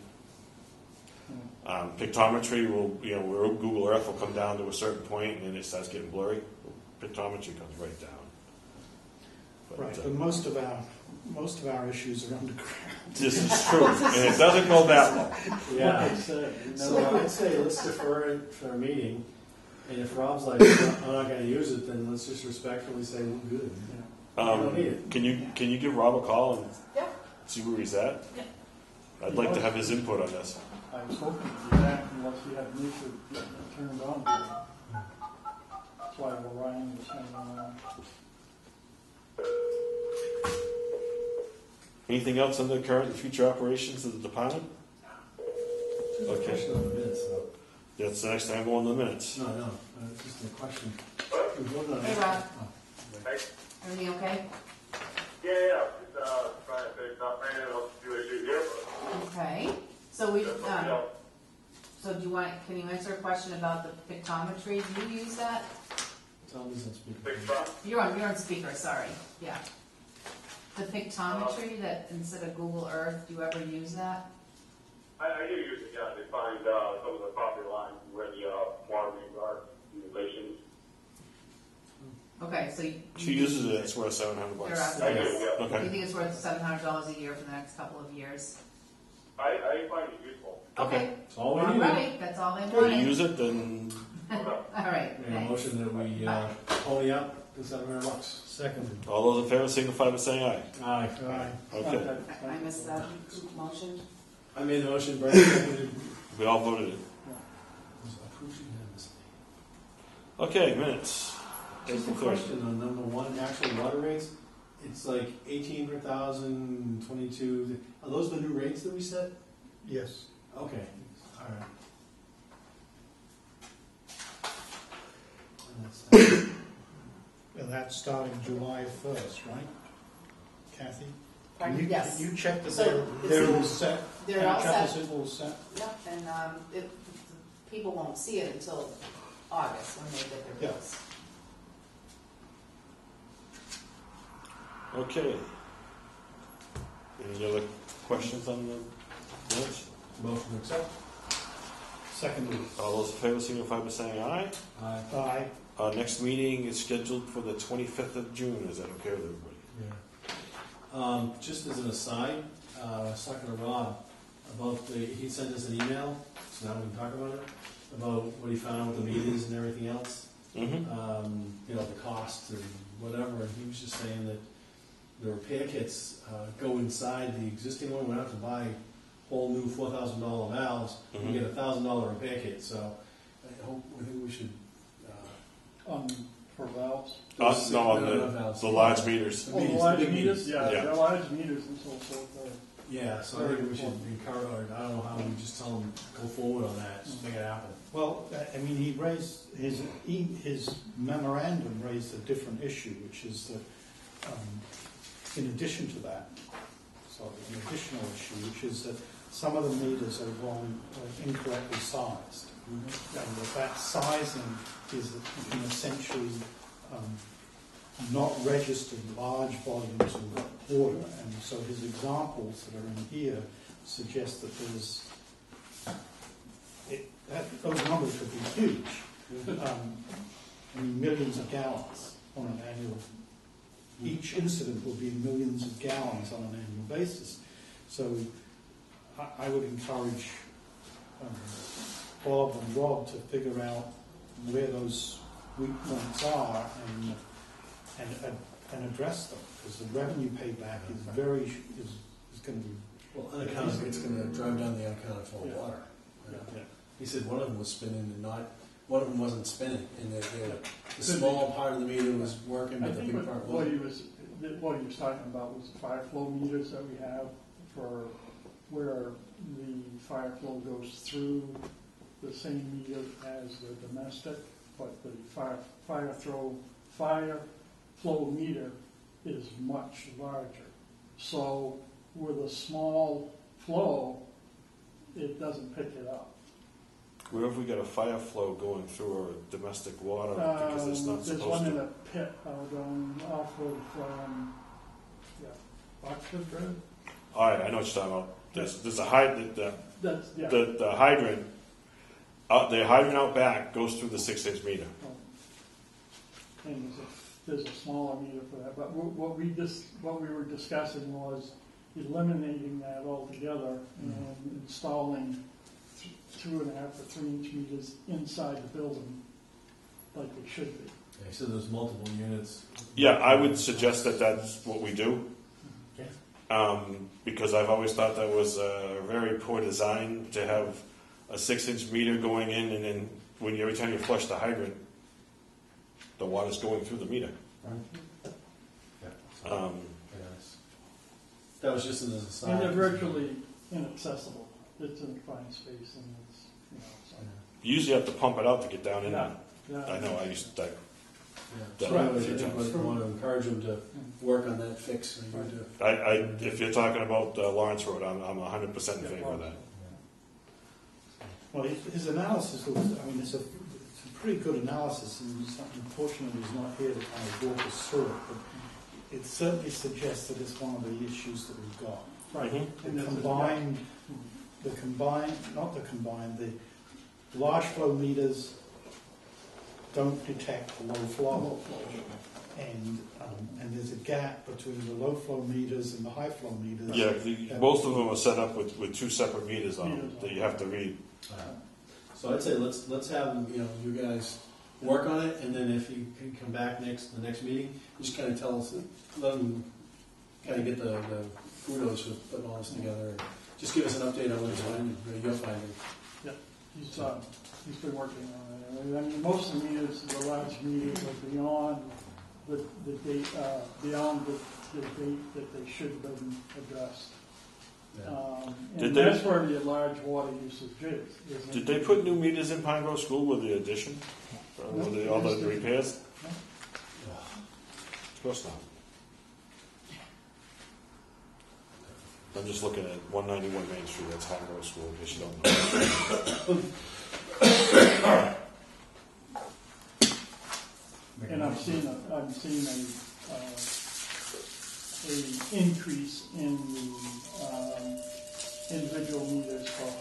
Pictometry will, where Google Earth will come down to a certain point and then it starts getting blurry. Pictometry comes right down. But most of our issues are underground. This is true, and it doesn't go that low. Yeah. So I'd say let's defer it for a meeting, and if Rob's like, I'm not going to use it, then let's just respectfully say, well, good. You don't need it. Can you give Rob a call and Yeah. see where he's at? Yeah. I'd like to have his input on this. I was hoping to do that unless you had an issue getting it turned on. That's why Ryan was hanging around. Anything else on the current and future operations of the department? Okay. Question on the minutes, though. That's the next time I go on the minutes. No, it's just a question. We voted on Hey, it. Rob. Hey. Everything okay? Yeah. Just trying to fix up, man. I'll do issues here. Okay. So so can you answer a question about the pictometry? Do you use that? Tell me some speaker. Fix up. You're on speaker, sorry. Yeah. The pictometry that instead of Google Earth, do you ever use that? I do use it, yeah, to find some of the property lines where the water mains are, the relations. Okay, so She uses it, it's worth $700. You're out. I do, yeah. Okay. You think it's worth $700 a year for the next couple of years? I find it useful. Okay. That's all we All need. right, that's all they If wanted. you use it, then All right, Make a thanks. motion that we pony up to $700. Seconded. all those in favor signify by saying aye. Aye. Okay. I missed that motion. I made the motion, Brad seconded. We all voted it. Okay, minutes. Just a April 3rd. question on number one, actual water rates. It's like 18 per thousand, 22. Are those the new rates that we set? Yes. Okay, all right. And And that's starting July 1st, right? Kathy? Pardon? Yes. Can you check that So, they're all set? They're all Check set. this is all set? Yep, and people won't see it until August when they get their Yeah. bills. Okay. Any other questions on the minutes? motion to accept. Seconded. All those in favor signify by saying aye. Aye. Aye. Our next meeting is scheduled for the 25th of June. Is that okay with everybody? Yeah. Just as an aside, I was talking to Rob. about he sent us an email, so now we can talk about it, about what he found with the meters and everything else. Mm-hmm. The cost and whatever, and he was just saying that the repair kits go inside the existing one. We don't have to buy whole new $4,000 valves. Mm-hmm. We get a $1,000 repair kit. So I think we should. For valves. No, on valves. the large meters. Oh, the large big meters? Yeah, Yeah. the large meters and so forth. Yeah, so I think we should encourage, or I don't know how we just tell them go forward on that, just make it happen. Well, I mean, he raised, his memorandum raised a different issue, which is that, in addition to that, an additional issue, which is that some of the meters are wrong, incorrectly sized. And that sizing is essentially not registered large volumes of water. And so his examples that are in here suggest that those numbers could be huge. Millions of gallons on an annual. Each incident will be millions of gallons on an annual basis. So I would encourage Bob and Rob to figure out where those weak points are and address them, because the revenue payback is going to be. Well, unaccounted, it's going to drive down the unaccounted for water. Yeah. He said one of them was spinning and one of them wasn't spinning, and the small part of the meter was working, but the big part wasn't. What he was talking about was the fire flow meters that we have for where the fire flow goes through the same meter as the domestic, but the fire flow meter is much larger. So with a small flow, it doesn't pick it up. Where have we got a fire flow going through our domestic water because it's not There's supposed one to? in a pit going off of Oxford Road. All right, I know what you're talking about. There's a hydrant. The hydrant. The hydrant out back goes through the 6-inch meter. And there's a smaller meter for that. But what we were discussing was eliminating that altogether and installing 2.5 to 3 inch meters inside the building, like they should be. Yeah, so there's multiple units. Yeah, I would suggest that that's what we do. Because I've always thought that was a very poor design to have a 6-inch meter going in, and then every time you flush the hydrant, the water's going through the meter. That was just an aside. And they're virtually inaccessible. It's in a confined space, and it's You usually have to pump it out to get down in Yeah. there. I know. I used to. So I want to encourage them to work on that fix. If you're talking about Lawrence Road, I'm 100% in favor of that. Well, his analysis was, it's a pretty good analysis, and unfortunately he's not here to kind of walk us through it, but it certainly suggests that it's one of the issues that we've got. right. The large flow meters don't detect the low flow. And there's a gap between the low flow meters and the high flow meters. Yeah, most of them are set up with 2 separate meters on them that you have to read. So I'd say let's have you guys work on it, and then if you can come back the next meeting, just kind of tell us, let them kind of get the kudos for putting all this together, and just give us an update on what you're finding. Yeah, he's been working on it. I mean, most of the meters, the large meters, are beyond the date that they should have been addressed. And that's where the large water usage is. Did they put new meters in Pine Grove School with the addition? With all the repairs? No. Of course not. I'm just looking at 191 Main Street. That's Pine Grove School, in case you don't know. And I've seen a increase in the individual meters for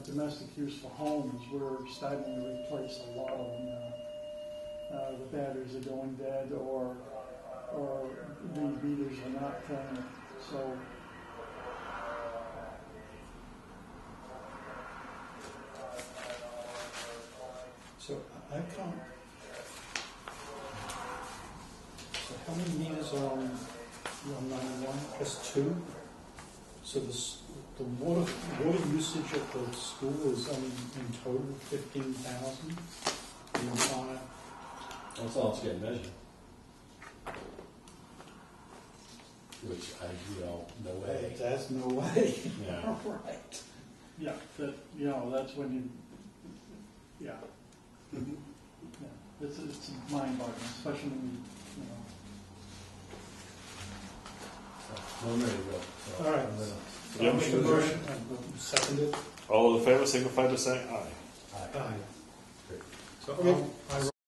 domestic use for homes. We're starting to replace a lot of them now. The batteries are going dead, or the meters are not playing. So So I can't. So how many meters are on 191 plus 2? So the water usage at the school is in total 15,000. The entire. That's all it's getting measured. Which no way. There's no way. Yeah. Right. Yeah, that's when you, yeah. Mm-hmm. Yeah, it's mind-boggling, especially when, Well, I'm ready to go. So All right. I'm gonna- So I'll make a motion. Seconded. All those in favor signify by saying aye. Aye. Great. So I